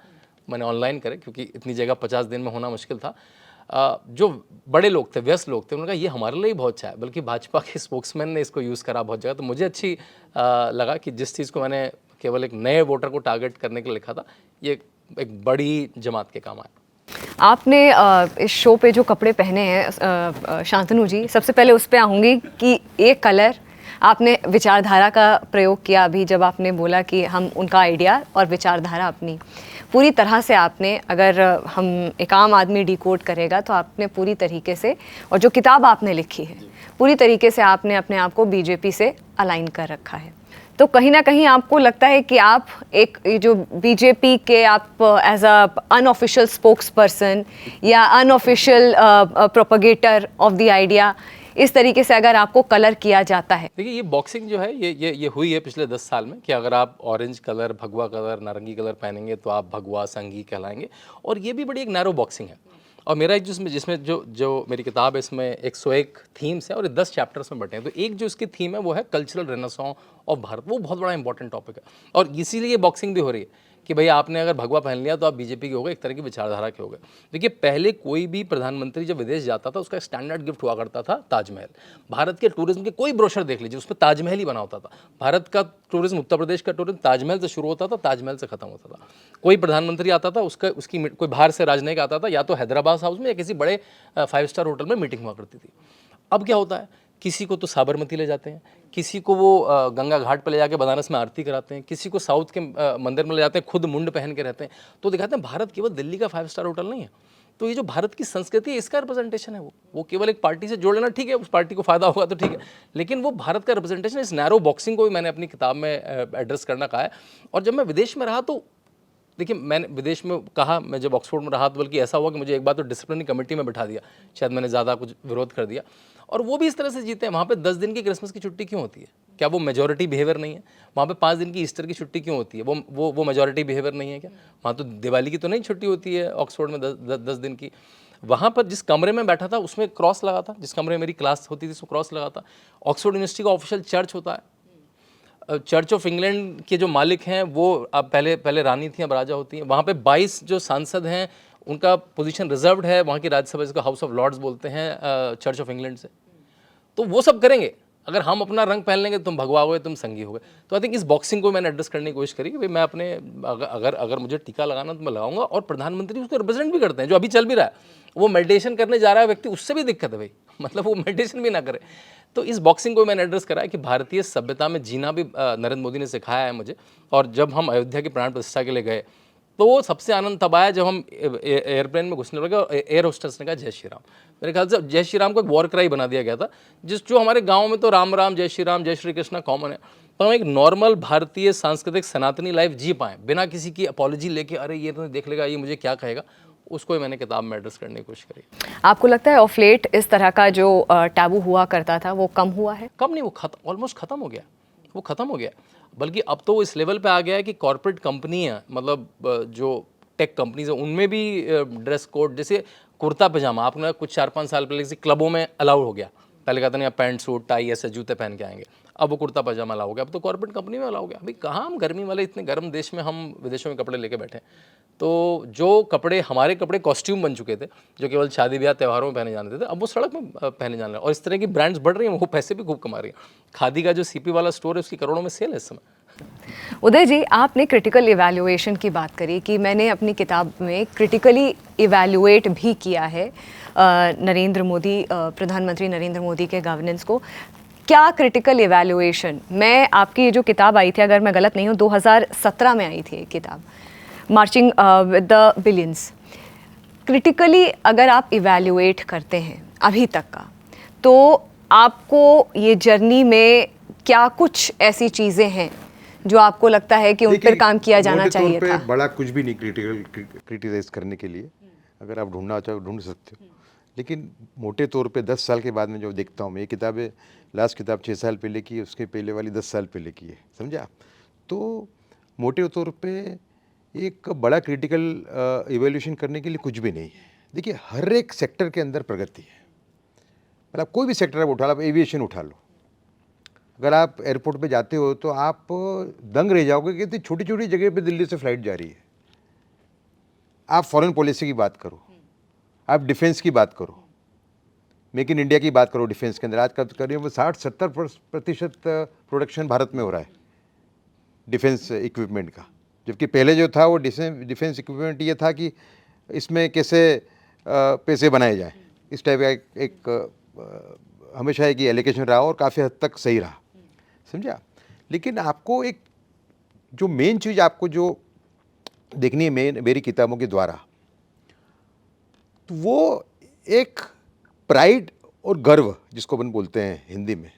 मैंने ऑनलाइन करे क्योंकि इतनी जगह 50 दिन में होना मुश्किल था। जो बड़े लोग थे, व्यस्त लोग थे, उन्होंने कहा ये हमारे लिए ही बहुत अच्छा है, बल्कि भाजपा के स्पोक्समैन ने इसको यूज़ करा बहुत जगह। तो मुझे अच्छी लगा कि जिस चीज़ को मैंने केवल एक नए वोटर को टारगेट करने के लिए लिखा था, ये एक बड़ी जमात के काम आया। आपने इस शो पे जो कपड़े पहने हैं शांतनु जी, सबसे पहले उस पे आऊँगी कि एक कलर आपने विचारधारा का प्रयोग किया अभी जब आपने बोला कि हम उनका आइडिया और विचारधारा अपनी पूरी तरह से आपने, अगर हम एक आम आदमी डिकोड करेगा तो आपने पूरी तरीके से, और जो किताब आपने लिखी है पूरी तरीके से आपने अपने आप को बीजेपी से अलाइन कर रखा है। तो कहीं ना कहीं आपको लगता है कि आप एक जो बीजेपी के आप as a unofficial spokesperson or unofficial propagator of the idea, इस तरीके से अगर आपको कलर किया जाता है। देखिए ये बॉक्सिंग जो है ये हुई है पिछले 10 साल में कि अगर आप ऑरेंज कलर, भगवा कलर, नारंगी कलर पहनेंगे तो आप भगवा संघी कहलाएंगे, और ये भी बड़ी एक नैरो बॉक्सिंग है। और मेरा एक जिसमें जो मेरी किताब है इसमें 101 थीम्स है और 10 चैप्टर्स में बटे हैं। तो एक जो इसकी थीम है वो है कल्चरल रेनेसांस ऑफ भारत, वो बहुत बड़ा इंपॉर्टेंट टॉपिक है। और इसीलिए बॉक्सिंग भी हो रही है कि भाई आपने अगर भगवा पहन लिया तो आप बीजेपी के हो गए, एक तरह की विचारधारा के हो गए। देखिए पहले कोई भी प्रधानमंत्री जब विदेश जाता था उसका स्टैंडर्ड गिफ्ट हुआ करता था ताजमहल। भारत के टूरिज्म के कोई ब्रोशर देख लीजिए उसमें ताजमहल ही बना होता था। भारत का टूरिज्म, उत्तर प्रदेश का टूरिज्म ताजमहल से शुरू होता था, ताजमहल से खत्म होता था। कोई प्रधानमंत्री आता था उसकी कोई बाहर से राजनयिक आता था, या तो हैदराबाद हाउस में या किसी बड़े 5 स्टार होटल में मीटिंग हुआ करती थी। अब क्या होता है, किसी को तो साबरमती ले जाते हैं, किसी को वो गंगा घाट पर ले जाके बनारस में आरती कराते हैं, किसी को साउथ के मंदिर में ले जाते हैं, खुद मुंड पहन के रहते हैं। तो दिखाते हैं भारत केवल दिल्ली का 5 स्टार होटल नहीं है। तो ये जो भारत की संस्कृति है इसका रिप्रेजेंटेशन है। वो केवल एक पार्टी से जोड़ लेना ठीक है, उस पार्टी को फायदा होगा तो ठीक है, लेकिन वो भारत का रिप्रेजेंटेशन। इस नैरो बॉक्सिंग को भी मैंने अपनी किताब में एड्रेस करना कहा है। और जब मैं विदेश में रहा तो देखिए, मैंने विदेश में कहा, मैं जब ऑक्सफोर्ड में रहा तो बल्कि ऐसा हुआ कि मुझे एक बार तो डिसिप्लिनरी कमेटी में बिठा दिया, शायद मैंने ज़्यादा कुछ विरोध कर दिया। और वो भी इस तरह से जीते हैं। वहाँ पे 10 दिन की क्रिसमस की छुट्टी क्यों होती है? क्या वो मेजॉरिटी बिहेवियर नहीं है? वहाँ पे 5 दिन की ईस्टर की छुट्टी क्यों होती है? वो मेजॉरिटी बिहेवियर नहीं है क्या? वहाँ तो दिवाली की तो नहीं छुट्टी होती है ऑक्सफोर्ड में 10 दिन की। वहाँ पर जिस कमरे में बैठा था उसमें क्रॉस लगा था, जिस कमरे में मेरी क्लास होती थी उसमें क्रॉस लगा था। ऑक्सफोर्ड यूनिवर्सिटी का ऑफिशियल चर्च होता है। चर्च ऑफ इंग्लैंड के जो मालिक हैं वो अब पहले रानी थी, अब राजा होती हैं। वहाँ पे 22 जो सांसद हैं उनका पोजीशन रिजर्व्ड है वहाँ की राज्यसभा, जिसको हाउस ऑफ लॉर्ड्स बोलते हैं चर्च ऑफ इंग्लैंड से। तो वो सब करेंगे। अगर हम अपना रंग पहन लेंगे तुम भगवा हो गए, तुम संगी हो गए। तो आई थिंक इस बॉक्सिंग को मैंने एड्रेस करने की कोशिश करी कि भाई मैं अपने अगर मुझे टीका लगाना तो मैं लगाऊंगा। और प्रधानमंत्री उसको रिप्रेजेंट भी करते हैं, जो अभी चल भी रहा है। वो मेडिटेशन करने जा रहा है व्यक्ति, उससे भी दिक्कत है भाई, मतलब वो मेडिटेशन भी ना करे। तो इस बॉक्सिंग को मैंने एड्रेस करा है कि भारतीय सभ्यता में जीना भी नरेंद्र मोदी ने सिखाया है मुझे। और जब हम अयोध्या की प्राण प्रतिष्ठा के लिए गए तो वो सबसे आनंद तब आया जब हम एयरप्लेन में घुसने लगे और एयर होस्टेस ने कहा जय श्री राम। मेरे ख्याल से जय श्री राम को एक वॉर क्राई बना दिया गया था, जो हमारे गाँव में तो राम राम, जय श्री कृष्णा कॉमन है। तो हम एक नॉर्मल भारतीय सांस्कृतिक सनातनी लाइफ जी पाएँ बिना किसी की अपॉलॉजी लेके, अरे ये तो देख लेगा, ये मुझे क्या कहेगा, उसको मैंने किताब में एड्रेस करने की कोशिश करी। आपको लगता है ऑफ लेट इस तरह का जो टैबू हुआ करता था वो कम हुआ है? कम नहीं, वो ऑलमोस्ट खत्म हो गया। वो खत्म हो गया, बल्कि अब तो वो इस लेवल पे आ गया है कि कॉर्पोरेट कंपनियां, मतलब जो टेक कंपनीज हैं उनमें भी ड्रेस कोड, जैसे कुर्ता पजामा आपने कुछ 4-5 साल पहले किसी क्लबों में अलाउड हो गया। पहले कहते नहीं आप पैंट सूट टाई ऐसे जूते पहन के आएंगे, अब वो कुर्ता पजामा अलाउ हो गया। अब तो कॉर्पोरेट कंपनी में अलाउ हो गया। अभी कहाँ हम गर्मी वाले इतने गर्म देश में हम विदेशों में कपड़े लेके बैठे। तो जो कपड़े हमारे कपड़े कॉस्ट्यूम बन चुके थे, जो केवल शादी ब्याह त्योहारों में पहने जाने थे, अब वो सड़क में पहने जाने। और इस तरह की ब्रांड्स बढ़ रही हैं, वो पैसे भी खूब कमा रही हैं। खादी का जो सीपी वाला स्टोर है उसकी करोड़ों में सेल है इस समय। उदय जी, आपने क्रिटिकल इवैल्यूएशन की बात करी कि मैंने अपनी किताब में क्रिटिकली इवैल्यूएट भी किया है नरेंद्र मोदी, प्रधानमंत्री नरेंद्र मोदी के गवर्नेंस को। क्या क्रिटिकल इवैल्यूएशन, मैं आपकी जो किताब आई थी, अगर मैं गलत नहीं हूँ 2017 में आई थी किताब, marching with the billions. Critically अगर आप इवैल्यूएट करते हैं अभी तक का, तो आपको ये जर्नी में क्या कुछ ऐसी चीज़ें हैं जो आपको लगता है कि उन पर देखिए, काम किया जाना मोटे तौर चाहिए पे था? बड़ा कुछ भी नहीं क्रिटिसाइज करने के लिए, अगर आप ढूंढना चाहो ढूंढ सकते हो, लेकिन मोटे तौर पे 10 साल के बाद में जो देखता हूँ मैं, ये किताबें लास्ट किताब 6 साल पहले की है, उसके पहले वाली 10 साल पहले की है, समझा? तो मोटे तौर पे एक बड़ा क्रिटिकल इवैल्यूएशन करने के लिए कुछ भी नहीं है। देखिए, हर एक सेक्टर के अंदर प्रगति है, मतलब कोई भी सेक्टर आप उठा लो, आप एविएशन उठा लो, अगर आप एयरपोर्ट पे जाते हो तो आप दंग रह जाओगे कि इतनी छोटी छोटी जगह पे दिल्ली से फ्लाइट जा रही है। आप फॉरेन पॉलिसी की बात करो, आप डिफेंस की बात करो, मेक इन इंडिया की बात करो, डिफेंस के अंदर आज करीब 60-70% प्रोडक्शन भारत में हो रहा है डिफेंस इक्विपमेंट का, जबकि पहले जो था वो डिफेंस इक्विपमेंट ये था कि इसमें कैसे पैसे बनाए जाए, इस टाइप का एक हमेशा एक एलोकेशन रहा और काफ़ी हद तक सही रहा, समझा? लेकिन आपको एक जो मेन चीज़ आपको जो देखनी है मेरी किताबों के द्वारा, तो वो एक प्राइड और गर्व जिसको अपन बोलते हैं हिंदी में,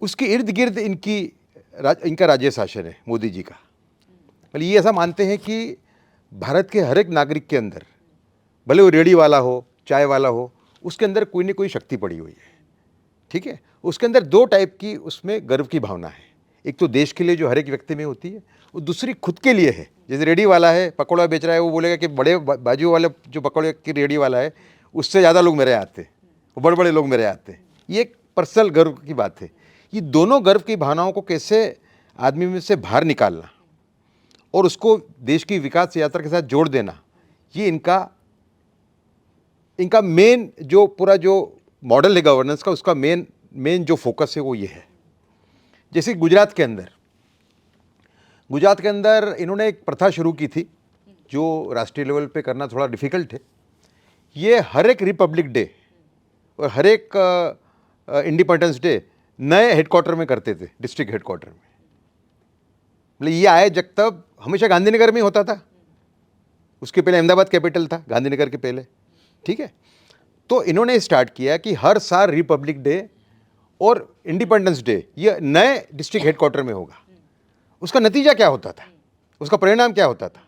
उसके इर्द गिर्द इनका राज्य शासन है मोदी जी का। मतलब ये ऐसा मानते हैं कि भारत के हर एक नागरिक के अंदर, भले वो रेडी वाला हो, चाय वाला हो, उसके अंदर कोई ना कोई शक्ति पड़ी हुई है, ठीक है? उसके अंदर दो टाइप की उसमें गर्व की भावना है, एक तो देश के लिए जो हर एक व्यक्ति में होती है, और दूसरी खुद के लिए है। जैसे रेडी वाला है, पकौड़ा बेच रहा है, वो बोलेगा कि बड़े बाजू वाले जो पकौड़े की रेडी वाला है उससे ज़्यादा लोग मेरे आते हैं, वो बड़े बड़े लोग मेरे आते हैं। ये एक पर्सनल गर्व की बात है। ये दोनों गर्व की भावनाओं को कैसे आदमी में से बाहर निकालना और उसको देश की विकास यात्रा के साथ जोड़ देना, ये इनका मेन जो पूरा जो मॉडल है गवर्नेंस का, उसका मेन जो फोकस है वो ये है। जैसे गुजरात के अंदर इन्होंने एक प्रथा शुरू की थी जो राष्ट्रीय लेवल पे करना थोड़ा डिफ़िकल्ट है। ये हर एक रिपब्लिक डे और हर एक इंडिपेंडेंस डे नए हेडक्वार्टर में करते थे, डिस्ट्रिक्ट हेडक्वार्टर में। मतलब ये आए जब तब हमेशा गांधीनगर में होता था, उसके पहले अहमदाबाद कैपिटल था गांधीनगर के पहले, ठीक है? तो इन्होंने स्टार्ट किया कि हर साल रिपब्लिक डे और इंडिपेंडेंस डे ये नए डिस्ट्रिक्ट हेडक्वार्टर में होगा। उसका नतीजा क्या होता था, उसका परिणाम क्या होता था?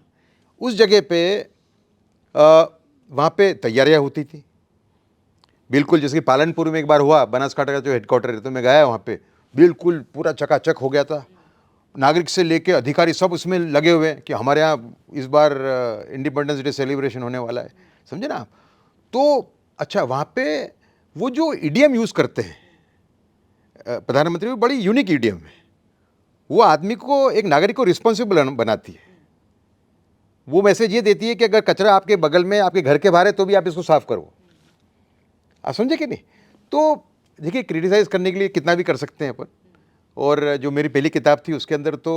उस जगह पे वहाँ पे तैयारियाँ होती थी, बिल्कुल जैसे कि पालनपुर में एक बार हुआ, बनासकांठा का जो हेडक्वार्टर है, तो मैं गया वहाँ पे, बिल्कुल पूरा चकाचक हो गया था, नागरिक से लेके अधिकारी सब उसमें लगे हुए हैं कि हमारे यहाँ इस बार इंडिपेंडेंस डे सेलिब्रेशन होने वाला है, समझे ना आप? तो अच्छा, वहाँ पे वो जो ईडीएम यूज़ करते हैं प्रधानमंत्री, वो बड़ी यूनिक ईडीएम है, वो आदमी को, एक नागरिक को रिस्पॉन्सिबल बनाती है। वो मैसेज ये देती है कि अगर कचरा आपके बगल में आपके घर के बाहर है तो भी आप इसको साफ करो। आप समझे कि नहीं? तो देखिए, क्रिटिसाइज़ करने के लिए कितना भी कर सकते हैं अपन। और जो मेरी पहली किताब थी उसके अंदर तो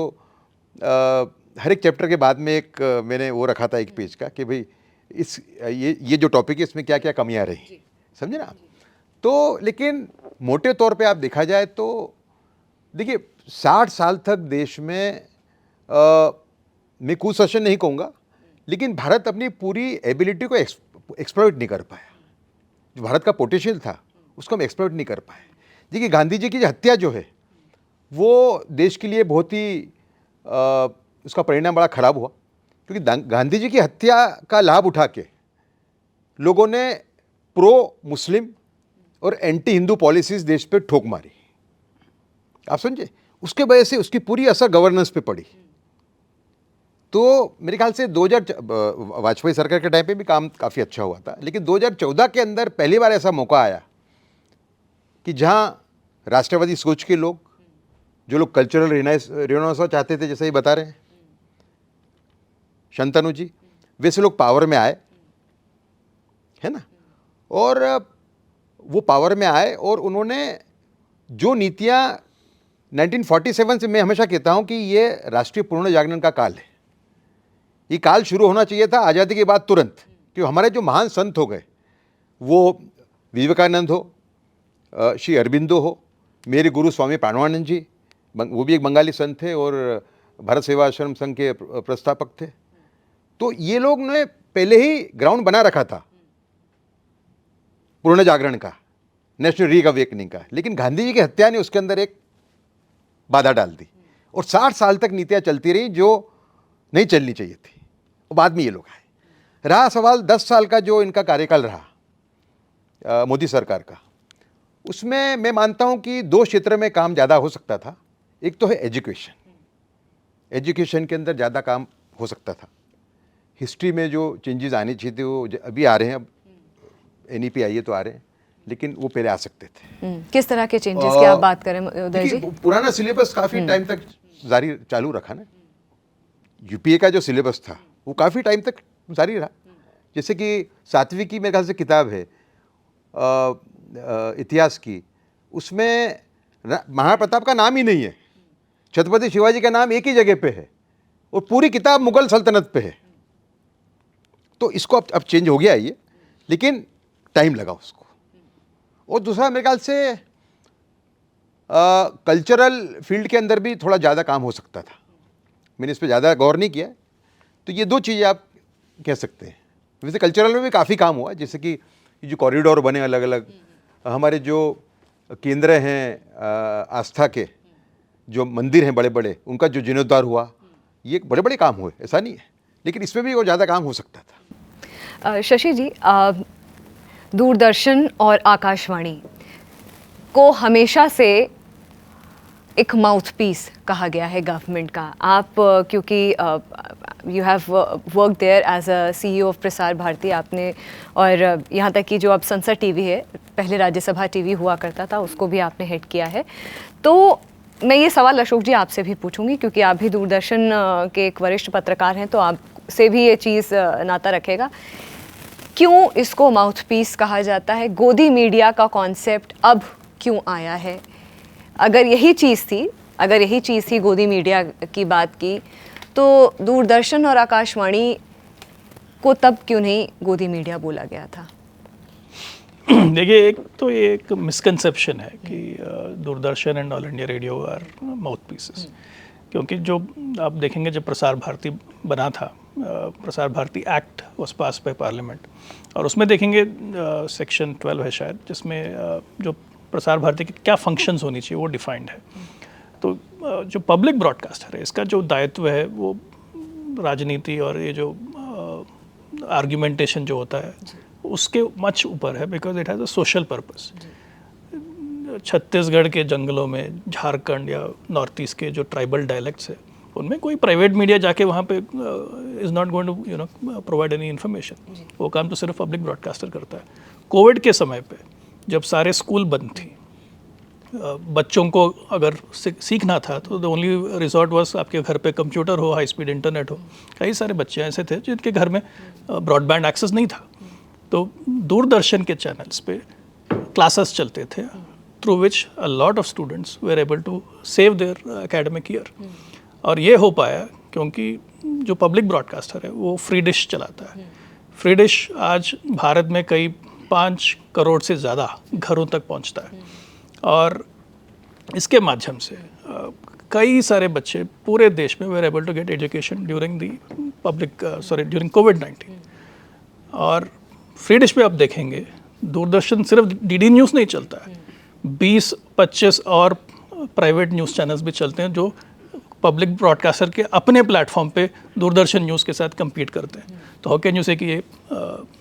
हर एक चैप्टर के बाद में एक मैंने वो रखा था एक पेज का कि भाई ये जो टॉपिक है इसमें क्या क्या कमियां रही, समझे ना? तो लेकिन मोटे तौर पे आप देखा जाए तो देखिए, 60 साल तक देश में मैं कुशासन नहीं कहूँगा, लेकिन भारत अपनी पूरी एबिलिटी को एक्सप्लॉइट नहीं कर पाया। जो भारत का पोटेंशियल था उसको हम एक्सप्लॉइट नहीं कर पाए। देखिए, गांधी जी की हत्या जो है वो देश के लिए बहुत ही उसका परिणाम बड़ा ख़राब हुआ, क्योंकि गांधी जी की हत्या का लाभ उठा के लोगों ने प्रो मुस्लिम और एंटी हिंदू पॉलिसीज़ देश पे ठोक मारी। आप समझे? उसके वजह से उसकी पूरी असर गवर्नेंस पे पड़ी। तो मेरे ख्याल से 2000 वाजपेयी सरकार के टाइम पे भी काम काफ़ी अच्छा हुआ था, लेकिन 2014 के अंदर पहली बार ऐसा मौका आया कि जहाँ राष्ट्रवादी सोच के लोग, जो लोग कल्चरल रिनाइंस चाहते थे, जैसे ही बता रहे हैं शंतनु जी, वैसे लोग पावर में आए, है ना? और वो पावर में आए और उन्होंने जो नीतियाँ 1947 से, मैं हमेशा कहता हूँ कि ये राष्ट्रीय पूर्ण जागरण का काल है। ये काल शुरू होना चाहिए था आज़ादी के बाद तुरंत, क्योंकि हमारे जो महान संत हो गए, वो विवेकानंद हो, श्री अरबिंदो हो, मेरे गुरु स्वामी प्राणवानंद जी, वो भी एक बंगाली संत थे और भारत सेवा आश्रम संघ के प्रस्थापक थे। तो ये लोग ने पहले ही ग्राउंड बना रखा था पूर्ण जागरण का, नेशनल रीक अवेकनिंग का, लेकिन गांधी जी की हत्या ने उसके अंदर एक बाधा डाल दी और 60 साल तक नीतियाँ चलती रही जो नहीं चलनी चाहिए थी, और बाद में ये लोग आए। रहा सवाल 10 साल का जो इनका कार्यकाल रहा मोदी सरकार का, उसमें मैं मानता हूँ कि 2 क्षेत्र में काम ज़्यादा हो सकता था। एक तो है एजुकेशन, एजुकेशन के अंदर ज़्यादा काम हो सकता था। हिस्ट्री में जो चेंजेस आने चाहिए थे वो अभी आ रहे हैं, अब NEP आई है तो आ रहे हैं, लेकिन वो पहले आ सकते थे। किस तरह के चेंजेस की आप बात करें उदय जी? देखिए, पुराना सिलेबस काफ़ी टाइम तक जारी चालू रखा ना। UPA का जो सिलेबस था वो काफ़ी टाइम तक जारी रहा। जैसे कि 7वीं की मेरे ख्याल से किताब है इतिहास की, उसमें महाराणा प्रताप का नाम ही नहीं है, छत्रपति शिवाजी का नाम एक ही जगह पे है और पूरी किताब मुगल सल्तनत पे है। तो इसको अब चेंज हो गया है ये, लेकिन टाइम लगा उसको। और दूसरा मेरे ख्याल से कल्चरल फील्ड के अंदर भी थोड़ा ज़्यादा काम हो सकता था। मैंने इस पर ज़्यादा गौर नहीं किया, तो ये 2 चीज़ें आप कह सकते हैं। वैसे कल्चरल में भी काफ़ी काम हुआ, जैसे कि जो कॉरिडोर बने अलग अलग, हमारे जो केंद्र हैं आस्था के, जो मंदिर हैं बड़े बड़े, उनका जो जीर्णोद्धार हुआ, ये बड़े बड़े काम हुए, ऐसा नहीं है, लेकिन इसमें भी और ज़्यादा काम हो सकता था। शशि जी, दूरदर्शन और आकाशवाणी को हमेशा से एक माउथपीस कहा गया है गवर्नमेंट का। आप क्योंकि you have work there as a CEO of Prasar Bharati आपने, और यहाँ तक कि जो अब संसद टीवी है, पहले राज्यसभा टीवी हुआ करता था, उसको भी आपने हेड किया है। तो मैं ये सवाल अशोक जी आपसे भी पूछूंगी, क्योंकि आप भी दूरदर्शन के एक वरिष्ठ पत्रकार हैं, तो आपसे भी ये चीज़ नाता रखेगा। क्यों इसको माउथपीस कहा जाता है? गोदी मीडिया का कॉन्सेप्ट अब क्यों आया है? अगर यही चीज़ थी गोदी मीडिया की बात की, तो दूरदर्शन और आकाशवाणी को तब क्यों नहीं गोदी मीडिया बोला गया था? देखिए, एक तो ये एक मिसकंसेप्शन है कि Doordarshan and all India radio are mouth pieces, क्योंकि जो आप देखेंगे जब प्रसार भारती बना था, Prasar Bharati act was pass by parliament, और उसमें देखेंगे सेक्शन 12 है शायद, जिसमें जो प्रसार भारती की क्या फंक्शंस होनी चाहिए वो डिफाइंड है। तो जो पब्लिक ब्रॉडकास्टर है, इसका जो दायित्व है वो राजनीति और ये जो आर्ग्यूमेंटेशन जो होता है उसके मच ऊपर है, because it has a social purpose. Chhattisgarh के जंगलों में, झारखंड या नॉर्थ ईस्ट के जो ट्राइबल डायलेक्ट्स है, उनमें कोई प्राइवेट मीडिया जाके वहाँ पे is not going to provide any information. वो काम तो सिर्फ पब्लिक ब्रॉडकास्टर करता है। कोविड के समय पे जब सारे स्कूल बंद थी, बच्चों को अगर सीखना था तो द ओनली रिजॉर्ट वाज आपके घर पे कंप्यूटर हो, हाई स्पीड इंटरनेट हो। कई सारे बच्चे ऐसे थे जिनके घर में ब्रॉडबैंड एक्सेस नहीं था, तो दूरदर्शन के चैनल्स पे क्लासेस चलते थे, through which a lot of students were able to save their academic year. और ये हो पाया क्योंकि जो पब्लिक ब्रॉडकास्टर है वो फ्री डिश चलाता है। फ्री डिश आज भारत में कई 5 करोड़ से ज़्यादा घरों तक पहुंचता है, और इसके माध्यम से कई सारे बच्चे पूरे देश में were able to get education during during COVID. और फ्री डिश पे आप देखेंगे दूरदर्शन सिर्फ DD न्यूज़ नहीं चलता है, 20-25 और प्राइवेट न्यूज़ चैनल्स भी चलते हैं जो पब्लिक ब्रॉडकास्टर के अपने प्लेटफॉर्म पे दूरदर्शन न्यूज़ के साथ compete करते हैं। तो हाउ कैन यू से कि ये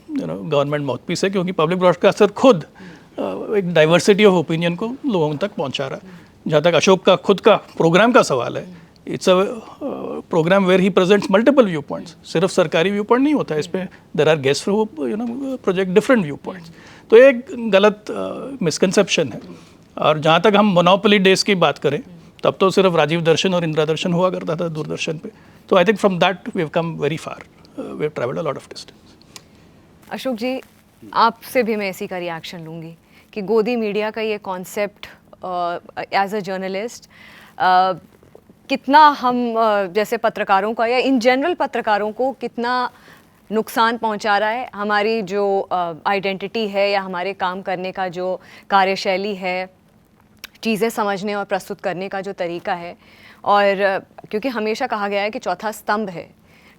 गवर्नमेंट माउथपीस है, क्योंकि पब्लिक ब्रॉडकास्टर खुद एक डाइवर्सिटी ऑफ ओपिनियन को लोगों तक पहुंचा रहा है। जहाँ तक अशोक का खुद का प्रोग्राम का सवाल है, it's a program where he presents multiple viewpoints. सिर्फ सरकारी व्यू पॉइंट नहीं होता है, इस पर there are guest who project different viewpoints. तो एक गलत मिसकंसेप्शन है। और जहाँ तक हम मोनोपोली डेज की बात करें, तब तो सिर्फ राजीव दर्शन और इंदिरा दर्शन हुआ करता था दूरदर्शन पे। तो I think from that we have come very far, we have travelled a lot of distance. Ashok ji, आपसे भी मैं इसी का रिएक्शन लूँगी कि गोदी मीडिया का ये कॉन्सेप्ट एज अ जर्नलिस्ट कितना हम जैसे पत्रकारों का या इन जनरल पत्रकारों को कितना नुकसान पहुंचा रहा है। हमारी जो आइडेंटिटी है या हमारे काम करने का जो कार्यशैली है, चीज़ें समझने और प्रस्तुत करने का जो तरीका है, और क्योंकि हमेशा कहा गया है कि चौथा स्तंभ है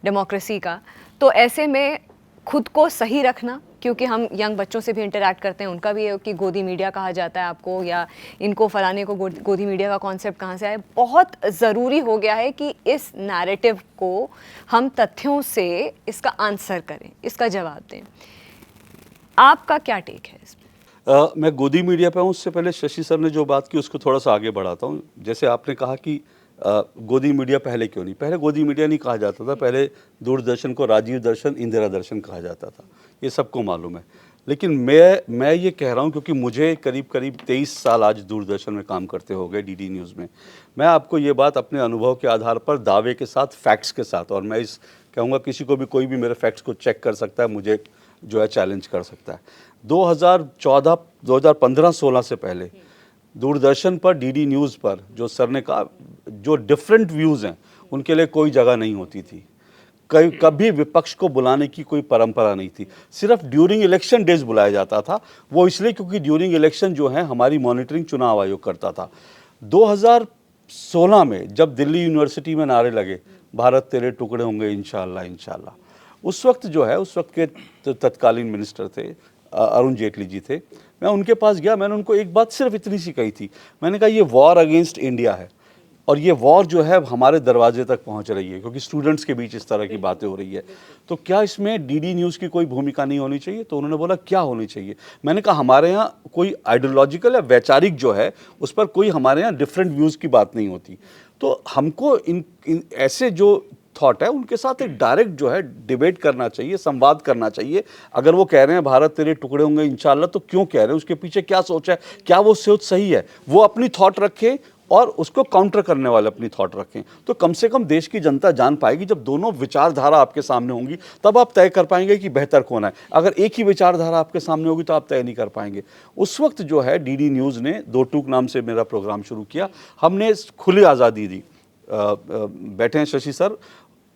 डेमोक्रेसी का, तो ऐसे में खुद को सही रखना क्योंकि हम यंग बच्चों से भी इंटरेक्ट करते हैं, उनका भी है कि गोदी मीडिया कहा जाता है आपको, या इनको फलाने को गोदी मीडिया का कॉन्सेप्ट कहाँ से आया। बहुत ज़रूरी हो गया है कि इस नैरेटिव को हम तथ्यों से इसका आंसर करें, इसका जवाब दें। आपका क्या टेक है इस पर? मैं गोदी मीडिया पे हूँ, उससे पहले शशि सर ने जो बात की उसको थोड़ा सा आगे बढ़ाता हूँ। जैसे आपने कहा कि गोदी मीडिया पहले क्यों नहीं, पहले गोदी मीडिया नहीं कहा जाता था, पहले दूरदर्शन को राजीव दर्शन, इंदिरा दर्शन कहा जाता था, ये सबको मालूम है। लेकिन मैं ये कह रहा हूँ क्योंकि मुझे करीब 23 साल आज दूरदर्शन में काम करते हो गए, डीडी न्यूज़ में। मैं आपको ये बात अपने अनुभव के आधार पर दावे के साथ, फैक्ट्स के साथ, और मैं इस कहूँगा किसी को भी, कोई भी मेरे फैक्ट्स को चेक कर सकता है, मुझे जो है चैलेंज कर सकता है। 2014, 2015, 16 से पहले दूरदर्शन पर, डीडी न्यूज़ पर, जो सर ने कहा, जो डिफरेंट व्यूज़ हैं उनके लिए कोई जगह नहीं होती थी। कभी विपक्ष को बुलाने की कोई परंपरा नहीं थी, सिर्फ ड्यूरिंग इलेक्शन डेज बुलाया जाता था। वो इसलिए क्योंकि ड्यूरिंग इलेक्शन जो है हमारी मॉनिटरिंग चुनाव आयोग करता था। 2016 में जब दिल्ली यूनिवर्सिटी में नारे लगे, भारत तेरे टुकड़े होंगे इंशाल्लाह इंशाल्लाह, उस वक्त जो है, उस वक्त के तत्कालीन मिनिस्टर थे, अरुण जेटली जी थे। मैं उनके पास गया, मैंने उनको एक बात सिर्फ इतनी सी कही थी, मैंने कहा ये वॉर अगेंस्ट इंडिया है और ये वॉर जो है हमारे दरवाजे तक पहुंच रही है, क्योंकि स्टूडेंट्स के बीच इस तरह की बातें हो रही है, तो क्या इसमें डीडी न्यूज़ की कोई भूमिका नहीं होनी चाहिए? तो उन्होंने बोला क्या होनी चाहिए? मैंने कहा हमारे यहाँ कोई आइडियोलॉजिकल या वैचारिक जो है उस पर कोई हमारे यहाँ डिफरेंट व्यूज़ की बात नहीं होती, तो हमको इन ऐसे जो थॉट है उनके साथ एक डायरेक्ट जो है डिबेट करना चाहिए, संवाद करना चाहिए। अगर वो कह रहे हैं भारत तेरे टुकड़े होंगे इंशाल्लाह, तो क्यों कह रहे हैं, उसके पीछे क्या सोच है, क्या वो सोच सही है? वो अपनी थॉट रखें और उसको काउंटर करने वाले अपनी थॉट रखें, तो कम से कम देश की जनता जान पाएगी। जब दोनों विचारधारा आपके सामने होंगी तब आप तय कर पाएंगे कि बेहतर कौन है। अगर एक ही विचारधारा आपके सामने होगी तो आप तय नहीं कर पाएंगे। उस वक्त जो है डीडी न्यूज़ ने दो टूक नाम से मेरा प्रोग्राम शुरू किया, हमने खुली आज़ादी दी। बैठे हैं शशि सर,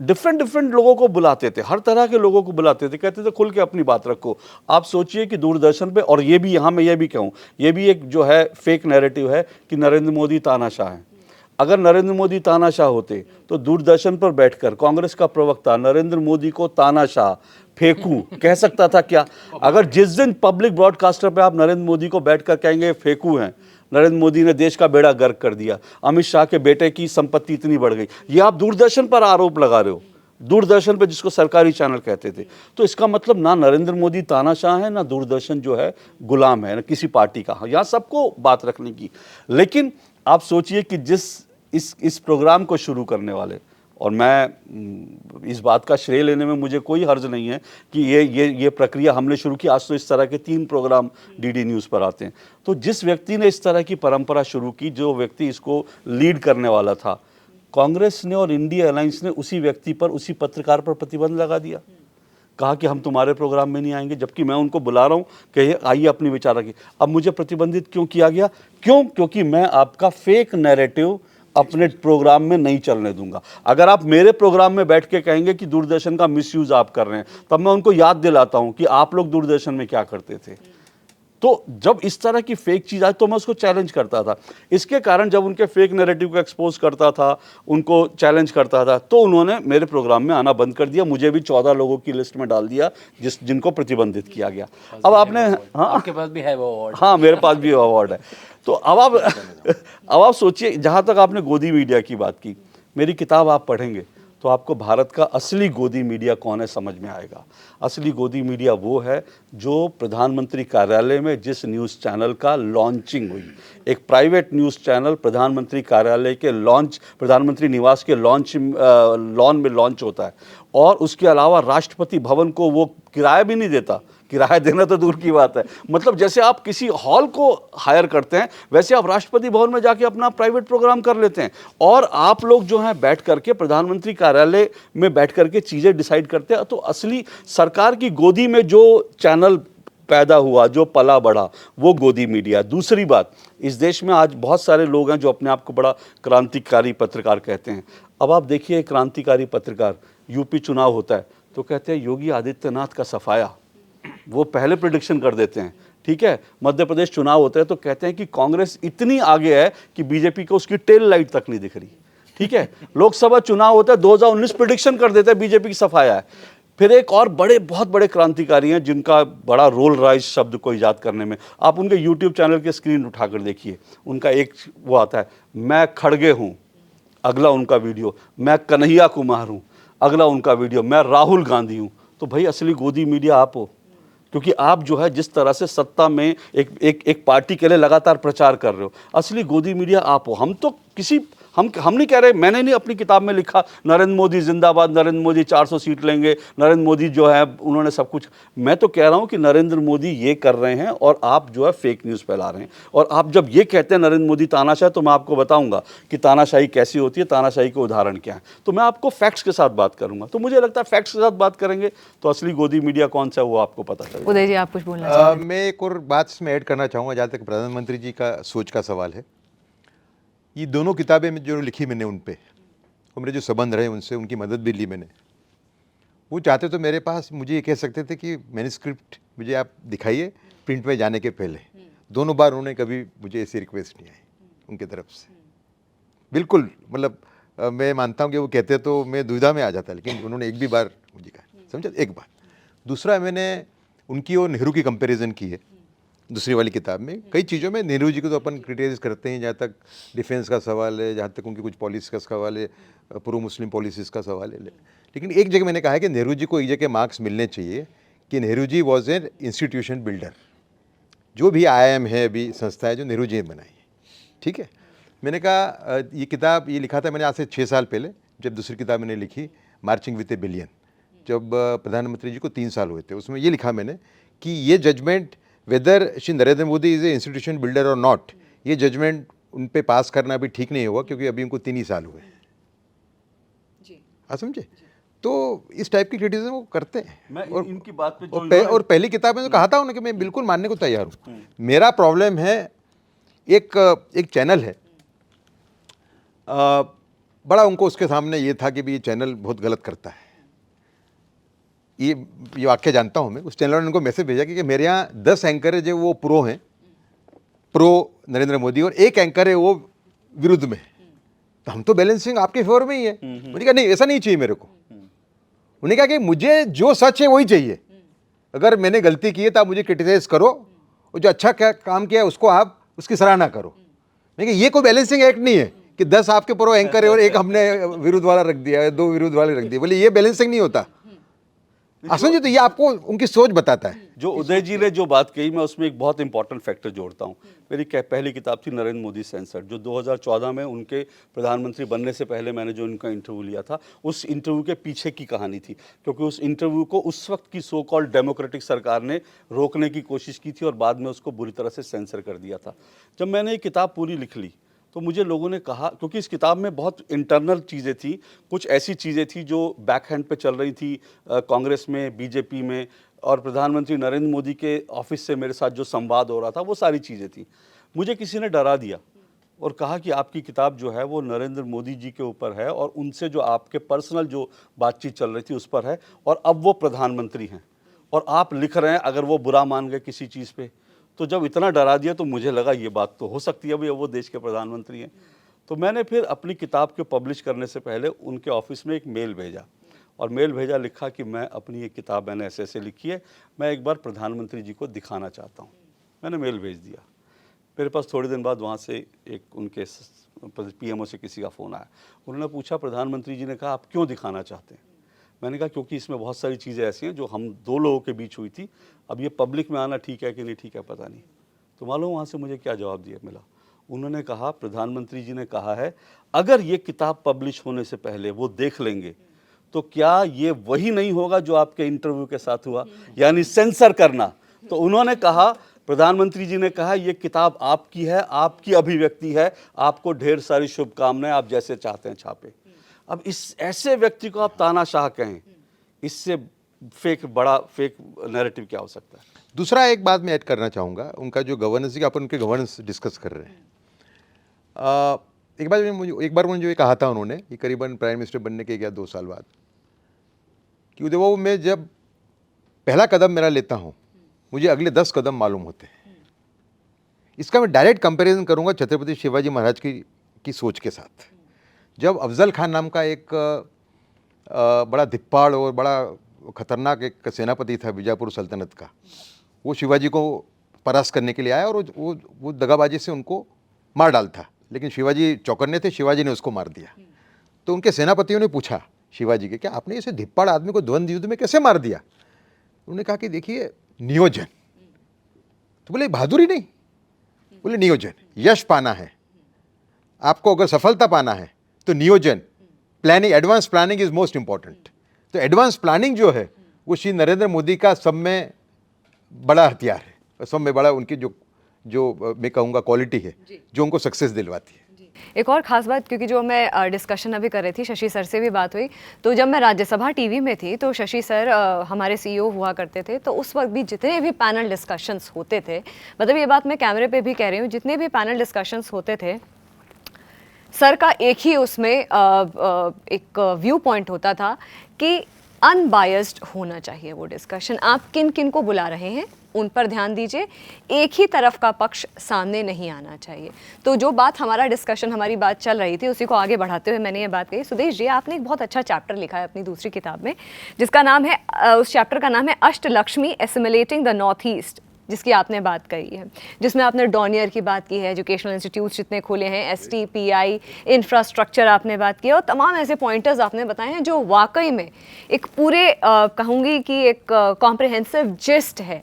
डिफरेंट लोगों को बुलाते थे, हर तरह के लोगों को बुलाते थे, कहते थे खुल के अपनी बात रखो। आप सोचिए कि दूरदर्शन पे, और ये भी यहाँ मैं ये भी कहूँ, ये भी एक जो है फेक नैरेटिव है कि नरेंद्र मोदी तानाशाह हैं। अगर नरेंद्र मोदी तानाशाह होते तो दूरदर्शन पर बैठकर कांग्रेस का प्रवक्ता नरेंद्र मोदी को तानाशाह, फेंकू कह सकता था क्या? अगर जिस दिन पब्लिक ब्रॉडकास्टर पे आप नरेंद्र मोदी को बैठकर कहेंगे फेंकू हैं, नरेंद्र मोदी ने देश का बेड़ा गर्क कर दिया, अमित शाह के बेटे की संपत्ति इतनी बढ़ गई, ये आप दूरदर्शन पर आरोप लगा रहे हो, दूरदर्शन पे जिसको सरकारी चैनल कहते थे, तो इसका मतलब ना नरेंद्र मोदी तानाशाह है, ना दूरदर्शन जो है गुलाम है, ना किसी पार्टी का। यहाँ सबको बात रखने की। लेकिन आप सोचिए कि जिस इस प्रोग्राम को शुरू करने वाले, और मैं इस बात का श्रेय लेने में मुझे कोई हर्ज नहीं है कि ये प्रक्रिया हमने शुरू की, आज तो इस तरह के 3 प्रोग्राम डीडी न्यूज़ पर आते हैं। तो जिस व्यक्ति ने इस तरह की परंपरा शुरू की, जो व्यक्ति इसको लीड करने वाला था, कांग्रेस ने और इंडिया अलायंस ने उसी व्यक्ति पर, उसी पत्रकार पर प्रतिबंध लगा दिया, कहा कि हम तुम्हारे प्रोग्राम में नहीं आएंगे, जबकि मैं उनको बुला रहा हूँ कि आइए अपनी विचार रखिए। अब मुझे प्रतिबंधित क्यों किया गया? क्यों? क्योंकि मैं आपका फेक नैरेटिव अपने प्रोग्राम में नहीं चलने दूंगा। अगर आप मेरे प्रोग्राम में बैठ के कहेंगे कि दूरदर्शन का मिसयूज आप कर रहे हैं, तब मैं उनको याद दिलाता हूं कि आप लोग दूरदर्शन में क्या करते थे। तो जब इस तरह की फेक चीज़ आई तो मैं उसको चैलेंज करता था। इसके कारण जब उनके फेक नैरेटिव को एक्सपोज करता था, उनको चैलेंज करता था, तो उन्होंने मेरे प्रोग्राम में आना बंद कर दिया। मुझे भी 14 लोगों की लिस्ट में डाल दिया जिनको प्रतिबंधित किया गया। अब आपने, हाँ आपके पास भी है वो अवार्ड? हाँ, मेरे पास भी अवार्ड है। तो अब आप सोचिए, जहाँ तक आपने गोदी मीडिया की बात की, मेरी किताब आप पढ़ेंगे तो आपको भारत का असली गोदी मीडिया कौन है समझ में आएगा। असली गोदी मीडिया वो है जो प्रधानमंत्री कार्यालय में जिस न्यूज़ चैनल का लॉन्चिंग हुई, एक प्राइवेट न्यूज़ चैनल प्रधानमंत्री कार्यालय के लॉन्च, प्रधानमंत्री निवास के लॉन में लॉन्च होता है, और उसके अलावा राष्ट्रपति भवन को वो किराया भी नहीं देता। किराया देना तो दूर की बात है, मतलब जैसे आप किसी हॉल को हायर करते हैं, वैसे आप राष्ट्रपति भवन में जाके अपना प्राइवेट प्रोग्राम कर लेते हैं, और आप लोग जो हैं बैठ करके प्रधानमंत्री कार्यालय में बैठ करके चीज़ें डिसाइड करते हैं। तो असली सरकार की गोदी में जो चैनल पैदा हुआ, जो पला बढ़ा, वो गोदी मीडिया। दूसरी बात, इस देश में आज बहुत सारे लोग हैं जो अपने आप को बड़ा क्रांतिकारी पत्रकार कहते हैं। अब आप देखिए, क्रांतिकारी पत्रकार, यूपी चुनाव होता है तो कहते हैं योगी आदित्यनाथ का सफाया, वो पहले प्रेडिक्शन कर देते हैं, ठीक है। मध्य प्रदेश चुनाव होते हैं तो कहते हैं कि कांग्रेस इतनी आगे है कि बीजेपी को उसकी टेल लाइट तक नहीं दिख रही, ठीक है। लोकसभा चुनाव होता है 2019 प्रेडिक्शन कर देते हैं बीजेपी की सफाया है। फिर एक और बहुत बड़े क्रांतिकारी हैं जिनका बड़ा रोल रहा इस शब्द को ईजाद करने में। आप उनके यूट्यूब चैनल के स्क्रीन उठाकर देखिए, उनका एक वो आता है, मैं खड़गे हूँ, अगला उनका वीडियो, मैं कन्हैया कुमार हूँ, अगला उनका वीडियो, मैं राहुल गांधी हूँ। तो भाई असली गोदी मीडिया आप हो, क्योंकि आप जो है जिस तरह से सत्ता में एक पार्टी के लिए लगातार प्रचार कर रहे हो, असली गोदी मीडिया आप हो। हम तो किसी हम नहीं कह रहे, मैंने नहीं अपनी किताब में लिखा नरेंद्र मोदी जिंदाबाद, नरेंद्र मोदी 400 सीट लेंगे, नरेंद्र मोदी जो है उन्होंने सब कुछ। मैं तो कह रहा हूं कि नरेंद्र मोदी ये कर रहे हैं और आप जो है फेक न्यूज़ फैला रहे हैं। और आप जब ये कहते हैं नरेंद्र मोदी तानाशाह, तो मैं आपको बताऊंगा कि तानाशाही कैसी होती है, तानाशाही के उदाहरण क्या है। तो मैं आपको फैक्ट्स के साथ बात करूंगा। तो मुझे लगता है फैक्ट्स के साथ बात करेंगे तो असली गोदी मीडिया कौन सा है वो आपको पता चलेगा। उदय जी, आप कुछ बोलना मैं एक और बात इसमें ऐड करना चाहूँगा, जहाँ तक प्रधानमंत्री जी का सोच का सवाल है। ये दोनों किताबें में जो लिखी मैंने उन पे, और मेरे जो संबंध रहे उनसे, उनकी मदद भी ली मैंने। वो चाहते तो मेरे पास मुझे ये कह सकते थे कि मैन्युस्क्रिप्ट मुझे आप दिखाइए प्रिंट में जाने के पहले। दोनों बार उन्होंने कभी मुझे ऐसी रिक्वेस्ट नहीं आई उनकी तरफ से। बिल्कुल, मतलब मैं मानता हूँ कि वो कहते तो मैं दुविधा में आ जाता, लेकिन उन्होंने एक भी बार मुझे कहा, समझा, एक बार। दूसरा, मैंने उनकी और नेहरू की कंपैरिजन की है दूसरी वाली किताब में। कई चीज़ों में नेहरू जी को तो अपन क्रिटिसाइज करते हैं, जहाँ तक डिफेंस का सवाल है, जहाँ तक उनकी कुछ पॉलिसी का सवाल है, प्रो मुस्लिम पॉलिसीज़ का सवाल है। लेकिन एक जगह मैंने कहा है कि नेहरू जी को एक जगह मार्क्स मिलने चाहिए कि Nehru ji was an institution builder. जो भी IIM है अभी संस्था है जो नेहरू जी ने बनाई है, ठीक है। मैंने कहा ये किताब ये लिखा था मैंने आज से 6 साल पहले, जब दूसरी किताब मैंने लिखी मार्चिंग विद ए बिलियन, जब प्रधानमंत्री जी को 3 साल हुए थे। उसमें ये लिखा मैंने कि ये judgement whether Shri Narendra Modi is a institution builder और नॉट, ये जजमेंट उन पे पास करना भी ठीक नहीं हुआ, क्योंकि अभी उनको 3 ही साल हुए हैं। आप समझे? तो इस टाइप की क्रिटिसिज्म वो करते हैं। मैं और इनकी बात पे और पहली किताब में तो कहा था उन्होंने कि मैं बिल्कुल मानने को तैयार हूँ। मेरा प्रॉब्लम है एक चैनल है, बड़ा उनको उसके सामने ये था कि भी ये चैनल बहुत गलत करता है। ये वाक्य जानता हूँ मैं। उस चैनल ने उनको मैसेज भेजा कि मेरे यहाँ 10 एंकर है जो वो प्रो हैं, प्रो नरेंद्र मोदी, और एक एंकर है वो विरुद्ध में। तो हम तो बैलेंसिंग आपके फेवर में ही है। मुझे कहा नहीं, ऐसा नहीं चाहिए मेरे को। उन्होंने कहा कि मुझे जो सच है वही चाहिए। अगर मैंने गलती की है तो आप मुझे क्रिटिसाइज करो, और जो अच्छा काम किया है उसको आप उसकी सराहना करो। मैंने कहा ये कोई बैलेंसिंग एक्ट नहीं है कि 10 आपके प्रो एंकर है और एक हमने विरुद्ध वाला रख दिया है, 2 विरुद्ध वाले रख दिए। बोले ये बैलेंसिंग नहीं होता। असंजय, तो ये आपको उनकी सोच बताता है। जो उदय जी ने जो बात कही, मैं उसमें एक बहुत इंपॉर्टेंट फैक्टर जोड़ता हूँ। मेरी पहली किताब थी नरेंद्र मोदी सेंसर्ड, जो 2014 में उनके प्रधानमंत्री बनने से पहले मैंने जो उनका इंटरव्यू लिया था, उस इंटरव्यू के पीछे की कहानी थी। क्योंकि उस इंटरव्यू को उस वक्त की सो कॉल्ड डेमोक्रेटिक सरकार ने रोकने की कोशिश की थी और बाद में उसको बुरी तरह से सेंसर कर दिया था। जब मैंने ये किताब पूरी लिख ली तो मुझे लोगों ने कहा, क्योंकि इस किताब में बहुत इंटरनल चीज़ें थी, कुछ ऐसी चीज़ें थी जो बैक हैंड पे चल रही थी कांग्रेस में, बीजेपी में, और प्रधानमंत्री नरेंद्र मोदी के ऑफिस से मेरे साथ जो संवाद हो रहा था, वो सारी चीज़ें थी। मुझे किसी ने डरा दिया और कहा कि आपकी किताब जो है वो नरेंद्र मोदी जी के ऊपर है और उनसे जो आपके पर्सनल जो बातचीत चल रही थी उस पर है, और अब वो प्रधानमंत्री हैं और आप लिख रहे हैं अगर वो बुरा मान गए किसी चीज़ पे। तो जब इतना डरा दिया तो मुझे लगा ये बात तो हो सकती है, भाई वो देश के प्रधानमंत्री हैं। तो मैंने फिर अपनी किताब को पब्लिश करने से पहले उनके ऑफिस में एक मेल भेजा, और मेल भेजा, लिखा कि मैं अपनी ये किताब मैंने ऐसे ऐसे लिखी है, मैं एक बार प्रधानमंत्री जी को दिखाना चाहता हूँ। मैंने मेल भेज दिया। मेरे पास थोड़े दिन बाद वहाँ से एक उनके PMO से किसी का फ़ोन आया। उन्होंने पूछा, प्रधानमंत्री जी ने कहा आप क्यों दिखाना चाहते हैं? मैंने कहा क्योंकि इसमें बहुत सारी चीज़ें ऐसी हैं जो हम 2 लोगों के बीच हुई थी, अब ये पब्लिक में आना ठीक है कि नहीं ठीक है पता नहीं। तो मालूम वहाँ से मुझे क्या जवाब दिया मिला? उन्होंने कहा, प्रधानमंत्री जी ने कहा है अगर ये किताब पब्लिश होने से पहले वो देख लेंगे तो क्या ये वही नहीं होगा जो आपके इंटरव्यू के साथ हुआ, यानी सेंसर करना। तो उन्होंने कहा, प्रधानमंत्री जी ने कहा ये किताब आपकी है, आपकी अभिव्यक्ति है, आपको ढेर सारी शुभकामनाएं, आप जैसे चाहते हैं छापे। अब इस ऐसे व्यक्ति को आप तानाशाह कहें, इससे बड़ा फेक नैरेटिव क्या हो सकता है? दूसरा एक बात मैं ऐड करना चाहूँगा, उनका जो गवर्नेंस की, अपन उनके गवर्नेंस डिस्कस कर रहे हैं। एक बार मुझे ये कहा था उन्होंने, कि करीबन प्राइम मिनिस्टर बनने के 2 साल बाद, कि उदय बाबू मैं जब पहला कदम मेरा लेता हूँ मुझे अगले 10 कदम मालूम होते हैं। इसका मैं डायरेक्ट कंपैरिजन करूँगा छत्रपति शिवाजी महाराज की सोच के साथ। जब अफजल खान नाम का एक बड़ा धिप्पाड़ और बड़ा खतरनाक एक सेनापति था बीजापुर सल्तनत का, वो शिवाजी को परास्त करने के लिए आया और वो दगाबाजी से उनको मार डालता, लेकिन शिवाजी चौकन्ने थे, शिवाजी ने उसको मार दिया। तो उनके सेनापतियों ने पूछा शिवाजी के, क्या आपने ऐसे धिप्पाड़ आदमी को द्वंद्व युद्ध में कैसे मार दिया? उन्होंने कहा कि देखिए नियोजन। तो बोले बहादुरी नहीं, बोले नियोजन। यश पाना है आपको, अगर सफलता पाना है तो नियोजन, planning, advance planning is most important. तो एडवांस प्लानिंग जो है वो श्री नरेंद्र मोदी का सब में बड़ा हथियार है, सब में बड़ा उनकी जो मैं कहूँगा क्वालिटी है जो उनको सक्सेस दिलवाती है। एक और ख़ास बात, क्योंकि जो मैं डिस्कशन अभी कर रही थी, शशि सर से भी बात हुई, तो जब मैं राज्यसभा टीवी में थी तो शशि सर हमारे सीईओ हुआ करते थे, तो उस वक्त भी जितने भी पैनल डिस्कशंस होते थे, मतलब ये बात मैं कैमरे पे भी कह रही हूँ, जितने भी पैनल डिस्कशंस होते थे, सर का एक ही उसमें एक व्यू पॉइंट होता था कि अनबायस्ड होना चाहिए वो डिस्कशन। आप किन किन को बुला रहे हैं उन पर ध्यान दीजिए, एक ही तरफ का पक्ष सामने नहीं आना चाहिए। तो जो बात हमारा डिस्कशन, हमारी बात चल रही थी, उसी को आगे बढ़ाते हुए मैंने ये बात कही, सुदेश जी आपने एक बहुत अच्छा चैप्टर लिखा है अपनी दूसरी किताब में, जिसका नाम है, उस चैप्टर का नाम है Ashtalakshmi assimilating the north east, जिसकी आपने बात कही है, जिसमें आपने डॉनियर की बात की है, एजुकेशनल इंस्टीट्यूट जितने खोले हैं, STPI, इंफ्रास्ट्रक्चर आपने बात की है, और तमाम ऐसे पॉइंटर्स आपने बताए हैं जो वाकई में एक पूरे कहूँगी कि एक कॉम्प्रिहेंसिव जिस्ट है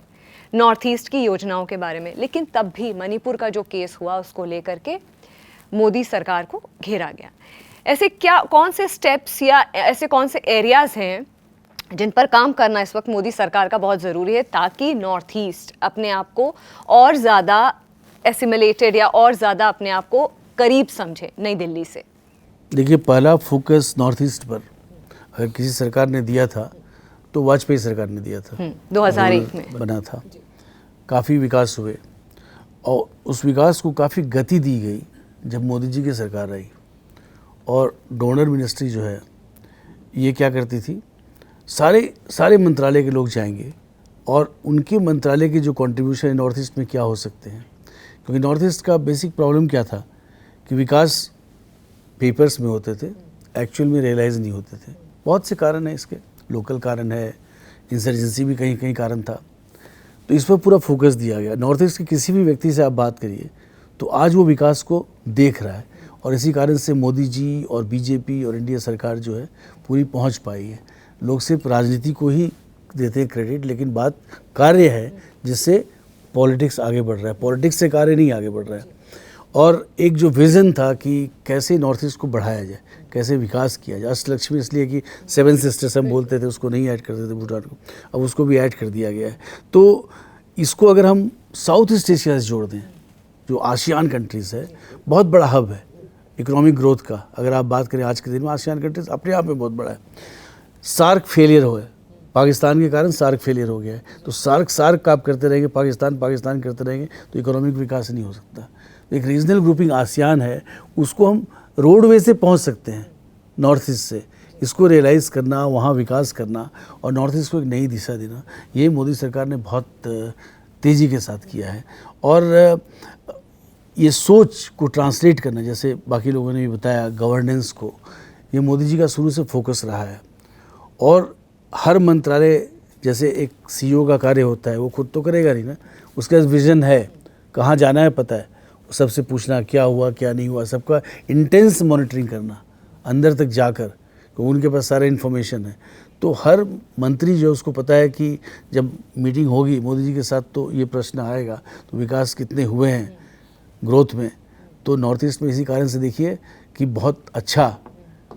नॉर्थ ईस्ट की योजनाओं के बारे में। लेकिन तब भी मणिपुर का जो केस हुआ उसको लेकर के मोदी सरकार को घेरा गया। ऐसे कौन से स्टेप्स या ऐसे कौन से एरियाज़ हैं जिन पर काम करना इस वक्त मोदी सरकार का बहुत ज़रूरी है, ताकि नॉर्थ ईस्ट अपने आप को और ज़्यादा एसिमिलेटेड या और ज़्यादा अपने आप को करीब समझे नई दिल्ली से? देखिए, पहला फोकस नॉर्थ ईस्ट पर अगर किसी सरकार ने दिया था तो वाजपेयी सरकार ने दिया था, 2001 में बना था। काफ़ी विकास हुए और उस विकास को काफ़ी गति दी गई जब मोदी जी की सरकार आई। और डोनर मिनिस्ट्री जो है ये क्या करती थी, सारे मंत्रालय के लोग जाएंगे और उनके मंत्रालय के जो कंट्रीब्यूशन नॉर्थ ईस्ट में क्या हो सकते हैं, क्योंकि नॉर्थ ईस्ट का बेसिक प्रॉब्लम क्या था कि विकास पेपर्स में होते थे, एक्चुअल में रियलाइज़ नहीं होते थे। बहुत से कारण हैं इसके, लोकल कारण है, इंसर्जेंसी भी कहीं कहीं कारण था। तो इस पर पूरा फोकस दिया गया। नॉर्थ ईस्ट के किसी भी व्यक्ति से आप बात करिए तो आज वो विकास को देख रहा है, और इसी कारण से मोदी जी और बीजेपी और इंडिया सरकार जो है पूरी पहुंच पाई है। लोग सिर्फ राजनीति को ही देते हैं क्रेडिट, लेकिन बात कार्य है जिससे पॉलिटिक्स आगे बढ़ रहा है, पॉलिटिक्स से कार्य नहीं आगे बढ़ रहा है। और एक जो विज़न था कि कैसे नॉर्थ ईस्ट को बढ़ाया जाए, कैसे विकास किया जाए। अष्टलक्ष्मी इसलिए कि 7 सिस्टर्स हम बोलते थे, उसको नहीं ऐड करते थे भूटान को, अब उसको भी ऐड कर दिया गया है। तो इसको अगर हम साउथ ईस्ट एशिया से जोड़ दें, जो आसियान कंट्रीज़ है, बहुत बड़ा हब है इकोनॉमिक ग्रोथ का। अगर आप बात करें आज के दिन में, आसियान कंट्रीज़ अपने आप में बहुत बड़ा है। सार्क फेलियर हुआ है, पाकिस्तान के कारण सार्क फेलियर हो गया है, तो सार्क आप करते रहेंगे, पाकिस्तान करते रहेंगे तो इकोनॉमिक विकास नहीं हो सकता। एक रीजनल ग्रुपिंग आसियान है, उसको हम रोडवे से पहुंच सकते हैं नॉर्थ ईस्ट से। इसको रियलाइज़ करना, वहाँ विकास करना और नॉर्थ ईस्ट को एक नई दिशा देना, ये मोदी सरकार ने बहुत तेज़ी के साथ किया है। और ये सोच को ट्रांसलेट करना, जैसे बाकी लोगों ने भी बताया, गवर्नेंस को, ये मोदी जी का शुरू से फोकस रहा है। और हर मंत्रालय, जैसे एक CEO का कार्य होता है, वो खुद तो करेगा नहीं ना, उसके पास विज़न है, कहाँ जाना है पता है, सबसे पूछना क्या हुआ क्या नहीं हुआ, सबका इंटेंस मॉनिटरिंग करना अंदर तक जाकर, तो उनके पास सारा इन्फॉर्मेशन है। तो हर मंत्री जो उसको पता है कि जब मीटिंग होगी मोदी जी के साथ तो ये प्रश्न आएगा, तो विकास कितने हुए हैं ग्रोथ में। तो नॉर्थ ईस्ट में इसी कारण से देखिए कि बहुत अच्छा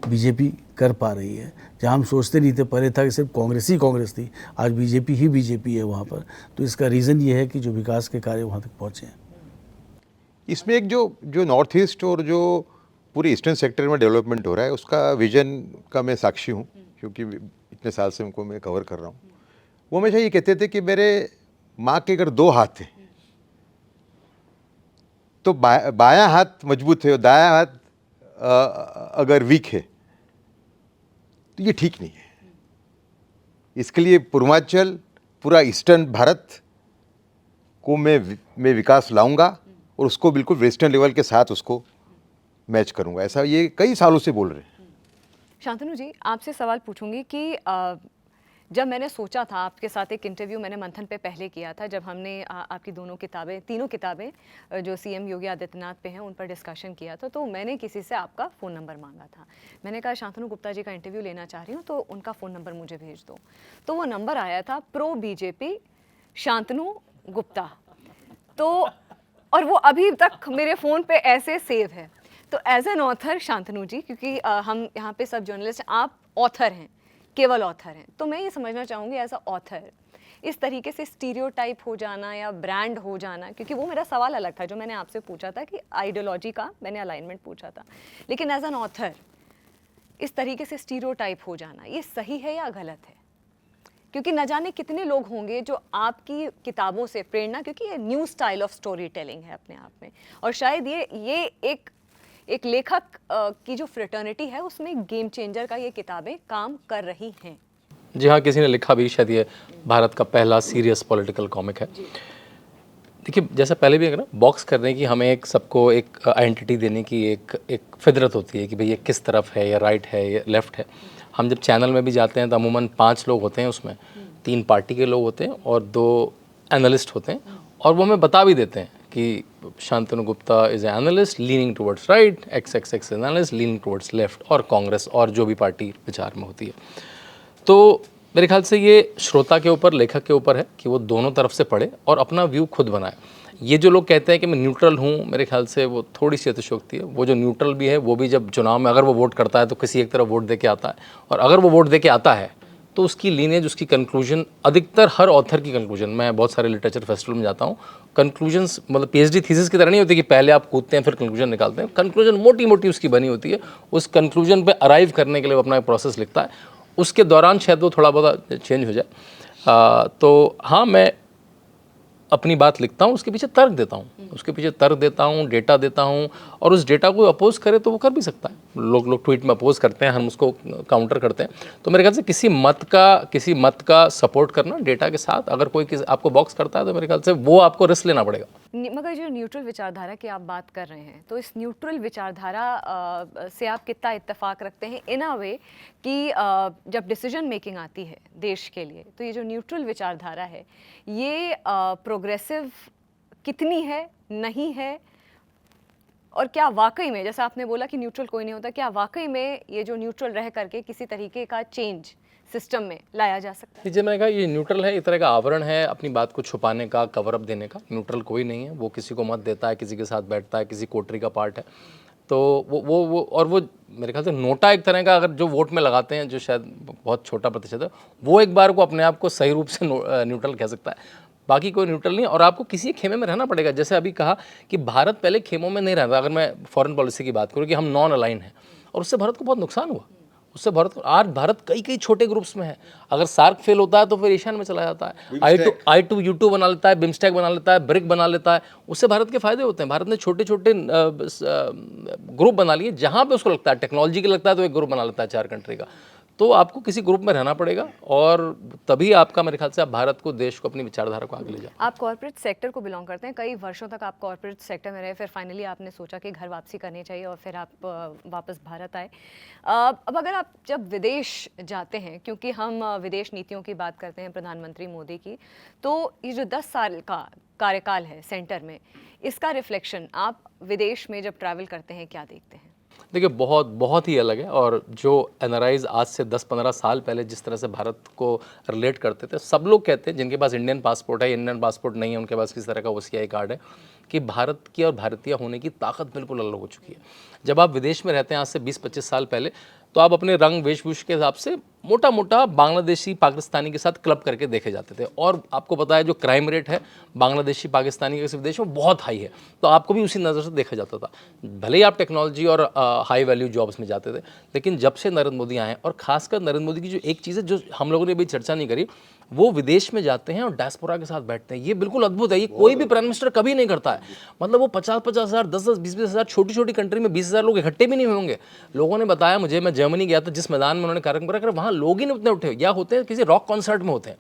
बीजेपी कर पा रही है। जहाँ हम सोचते नहीं थे, पहले था कि सिर्फ कांग्रेस थी, आज बीजेपी ही बीजेपी है वहाँ पर। तो इसका रीज़न ये है कि जो विकास के कार्य वहाँ तक पहुँचे हैं। इसमें एक जो नॉर्थ ईस्ट और जो पूरी ईस्टर्न सेक्टर में डेवलपमेंट हो रहा है, उसका विजन का मैं साक्षी हूँ, क्योंकि इतने साल से उनको मैं कवर कर रहा हूँ। वो हमेशा ये कहते थे कि मेरे माँ के अगर 2 हाथ हैं तो बायां हाथ मजबूत है और दायां हाथ अगर वीक है तो ये ठीक नहीं है। इसके लिए पूर्वांचल, पूरा ईस्टर्न भारत को मैं विकास लाऊंगा और उसको बिल्कुल वेस्टर्न लेवल के साथ उसको मैच करूंगा, ऐसा ये कई सालों से बोल रहे हैं। शांतनु जी, आपसे सवाल पूछूंगी कि जब मैंने सोचा था आपके साथ एक इंटरव्यू मैंने मंथन पे पहले किया था, जब हमने आपकी तीनों किताबें जो सीएम योगी आदित्यनाथ पे हैं उन पर डिस्कशन किया था, तो मैंने किसी से आपका फ़ोन नंबर मांगा था। मैंने कहा शांतनु गुप्ता जी का इंटरव्यू लेना चाह रही हूँ, तो उनका फ़ोन नंबर मुझे भेज दो। तो वो नंबर आया था प्रो बीजेपी शांतनु गुप्ता, तो और वो अभी तक मेरे फ़ोन पे ऐसे सेव है। तो एज एन ऑथर शांतनु जी, क्योंकि हम यहाँ पे सब जर्नलिस्ट, आप ऑथर हैं, केवल ऑथर हैं, तो मैं ये समझना चाहूँगी एज अ ऑथर इस तरीके से स्टीरियोटाइप हो जाना या ब्रांड हो जाना, क्योंकि वो मेरा सवाल अलग था जो मैंने आपसे पूछा था कि आइडियोलॉजी का मैंने अलाइनमेंट पूछा था, लेकिन एज एन ऑथर इस तरीके से स्टीरियोटाइप हो जाना ये सही है या गलत है? क्योंकि न जाने कितने लोग होंगे जो आपकी किताबों से प्रेरणा, क्योंकि ये new style of story telling है अपने आप में, और शायद ये एक लेखक की जो फ्रेटर्निटी है उसमें गेम चेंजर का ये किताबें काम कर रही हैं। जी हाँ, किसी ने लिखा भी शायद ये भारत का पहला सीरियस पॉलिटिकल कॉमिक है। देखिए, जैसा पहले भी है ना, बॉक्स करने की हमें सबको एक आइडेंटिटी देने की एक फितरत होती है कि भाई ये किस तरफ है, या राइट है या लेफ़्ट है। हम जब चैनल में भी जाते हैं तो अमूमन 5 लोग होते हैं, उसमें 3 पार्टी के लोग होते हैं और 2 एनालिस्ट होते हैं, और वो हमें बता भी देते हैं कि Shantanu Gupta is analyst leaning towards right, XXX analyst leaning towards left, और कांग्रेस और जो भी पार्टी विचार में होती है। तो मेरे ख्याल से ये श्रोता के ऊपर, लेखक के ऊपर है कि वो दोनों तरफ से पढ़े और अपना व्यू खुद बनाए। ये जो लोग कहते हैं कि मैं न्यूट्रल हूँ, मेरे ख्याल से वो थोड़ी सी अतिशयोक्ति है। वो जो न्यूट्रल भी है वो भी जब चुनाव में अगर वो वोट करता है तो किसी एक तरफ वोट दे के आता है, और अगर वो वोट दे के आता है तो उसकी लीनेज, उसकी कंक्लूजन, अधिकतर हर ऑथर की कंक्लूजन, मैं बहुत सारे लिटरेचर फेस्टिवल में जाता हूँ, कंक्लूजन्स मतलब PhD थीसिस की तरह नहीं होती कि पहले आप कूदते हैं फिर कंक्लूजन निकालते हैं। कंक्लूजन मोटी मोटी उसकी बनी होती है, उस कंक्लूजन पे अराइव करने के लिए वो अपना एक प्रोसेस लिखता है, उसके दौरान शायद वो थोड़ा बहुत चेंज हो जाए। तो हाँ, मैं अपनी बात लिखता हूँ, उसके पीछे तर्क देता हूँ, डेटा देता हूँ, और उस डेटा को अपोज करे तो वो कर भी सकता है। लोग ट्वीट में अपोज करते हैं, हम उसको काउंटर करते हैं। तो मेरे ख्याल से किसी मत का सपोर्ट करना डेटा के साथ, अगर कोई आपको बॉक्स करता है तो मेरे ख्याल से वो आपको रिस्क लेना पड़ेगा। मगर जो न्यूट्रल विचारधारा की आप बात कर रहे हैं, तो इस न्यूट्रल विचारधारा से आप कितना इत्तेफाक रखते हैं इन अ वे कि जब डिसीजन मेकिंग आती है देश के लिए, तो ये जो न्यूट्रल विचारधारा है ये प्रोग्रेसिव कितनी है, नहीं है, और क्या वाकई में, जैसा आपने बोला कि न्यूट्रल कोई नहीं होता, क्या वाकई में ये जो न्यूट्रल रह करके किसी तरीके का चेंज सिस्टम में लाया जा सकता है? जैसे मैंने कहा, ये न्यूट्रल है, एक तरह का आवरण है अपनी बात को छुपाने का, कवर अप देने का। न्यूट्रल कोई नहीं है, वो किसी को मत देता है, किसी के साथ बैठता है, किसी कोटरी का पार्ट है। तो वो मेरे ख्याल से नोटा एक तरह का, अगर जो वोट में लगाते हैं, जो शायद बहुत छोटा प्रतिशत है, वो एक बार को अपने आप को सही रूप से न्यूट्रल कह सकता है, बाकी कोई न्यूट्रल नहीं। और आपको किसी खेमे में रहना पड़ेगा। जैसे अभी कहा कि भारत पहले खेमों में नहीं रहता। अगर मैं फॉरेन पॉलिसी की बात करूँ कि हम नॉन अलाइन हैं, और उससे भारत को बहुत नुकसान हुआ। उससे भारत कई छोटे ग्रुप्स में है। अगर सार्क फेल होता है तो फिर एशियन में चला जाता है, I2U2 बना लेता है, बिम्स्टेक बना लेता है, ब्रिक बना लेता है। उससे भारत के फायदे होते हैं। भारत ने छोटे छोटे ग्रुप बना लिए, जहाँ पे उसको लगता है टेक्नोलॉजी के लगता है तो एक ग्रुप बना लेता है 4 कंट्री का। तो आपको किसी ग्रुप में रहना पड़ेगा, और तभी आपका, मेरे ख्याल से आप भारत को, देश को, अपनी विचारधारा को आगे ले जाए। आप कॉर्पोरेट सेक्टर को बिलोंग करते हैं, कई वर्षों तक आप कॉर्पोरेट सेक्टर में रहे, फिर फाइनली आपने सोचा कि घर वापसी करनी चाहिए और फिर आप वापस भारत आए। अब अगर आप जब विदेश जाते हैं, क्योंकि हम विदेश नीतियों की बात करते हैं प्रधानमंत्री मोदी की, तो ये जो 10 साल का कार्यकाल है सेंटर में, इसका रिफ्लेक्शन आप विदेश में जब ट्रैवल करते हैं क्या देखते हैं? देखिए, बहुत ही अलग है। और जो NRIs आज से 10-15 साल पहले जिस तरह से भारत को रिलेट करते थे, सब लोग कहते हैं जिनके पास इंडियन पासपोर्ट है, इंडियन पासपोर्ट नहीं है, उनके पास किस तरह का OCI कार्ड है, कि भारत की और भारतीय होने की ताकत बिल्कुल अलग हो चुकी है। जब आप विदेश में रहते हैं आज से 20-25 साल पहले, तो आप अपने रंग वेशभूषा के हिसाब से मोटा मोटा बांग्लादेशी पाकिस्तानी के साथ क्लब करके देखे जाते थे। और आपको पता है जो क्राइम रेट है बांग्लादेशी पाकिस्तानी के विदेश में बहुत हाई है, तो आपको भी उसी नज़र से देखा जाता था। भले ही आप टेक्नोलॉजी और हाई वैल्यू जॉब्स में जाते थे, लेकिन जब से नरेंद्र मोदी आए, और खासकर नरेंद्र मोदी की जो एक चीज़ है जो हम लोगों ने अभी चर्चा नहीं करी, वो विदेश में जाते हैं और डायस्पोरा के साथ बैठते हैं। ये बिल्कुल अद्भुत है, ये कोई भी प्राइम मिनिस्टर कभी नहीं करता है। मतलब वो 50-50 हज़ार, 10-10, 20-20 हज़ार, छोटी छोटी कंट्री में 20,000 लोग इकट्ठे भी नहीं होंगे। लोगों ने बताया मुझे, मैं जर्मनी गया था, जिस मैदान में उन्होंने कार्यक्रम करा, वहाँ लोग ही नहीं उतने उठे, या होते हैं किसी रॉक कॉन्सर्ट में होते हैं।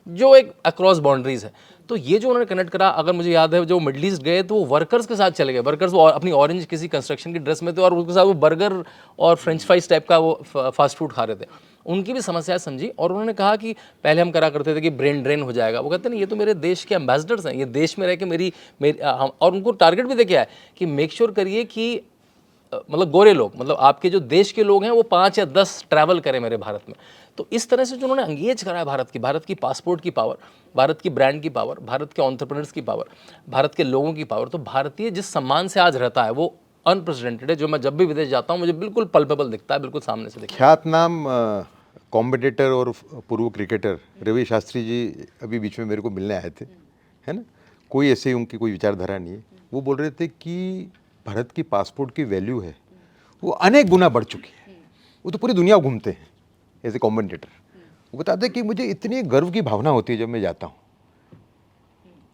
जो एक अक्रॉस बाउंड्रीज है। तो ये जो उन्होंने कनेक्ट करा, अगर मुझे याद है जो मिडल ईस्ट गए तो वो वर्कर्स के साथ चले गए, वर्कर्स वो अपनी ऑरेंज किसी कंस्ट्रक्शन की ड्रेस में थे और उसके साथ वो बर्गर और फ्रेंच फ्राइज टाइप का वो फास्ट फूड खा रहे थे। उनकी भी समस्याएं समझी और उन्होंने कहा कि पहले हम करा करते थे कि ब्रेन ड्रेन हो जाएगा, वो कहते हैं नहीं, ये तो मेरे देश के एम्बेसडर्स हैं, ये देश में रह के मेरी और उनको टारगेट भी देखा है कि मेक श्योर करिए कि मतलब गोरे लोग, मतलब आपके जो देश के लोग हैं वो 5 या 10 ट्रैवल करें मेरे भारत में। तो इस तरह से जो उन्होंने एंगेज करा है भारत की पासपोर्ट की पावर, भारत की ब्रांड की पावर, भारत के एंटरप्रेन्योर्स की पावर, भारत के लोगों की पावर, तो भारतीय जिस सम्मान से आज रहता है वो अनप्रेसिडेंटेड है, जो मैं जब भी विदेश जाता हूँ मुझे बिल्कुल पल्पेबल दिखता है, बिल्कुल सामने से दिखता ख्यातनाम कॉम्बिटेटर और पूर्व क्रिकेटर रवि शास्त्री जी अभी बीच में मेरे को मिलने आए थे, है ना। कोई ऐसे उनकी कोई विचारधारा नहीं है। वो बोल रहे थे कि भारत की पासपोर्ट की वैल्यू है वो अनेक गुना बढ़ चुकी है। वो तो पूरी दुनिया घूमते हैं एज ए कॉम्बिटेटर। वो बताते हैं कि मुझे इतनी गर्व की भावना होती है जब मैं जाता हूँ।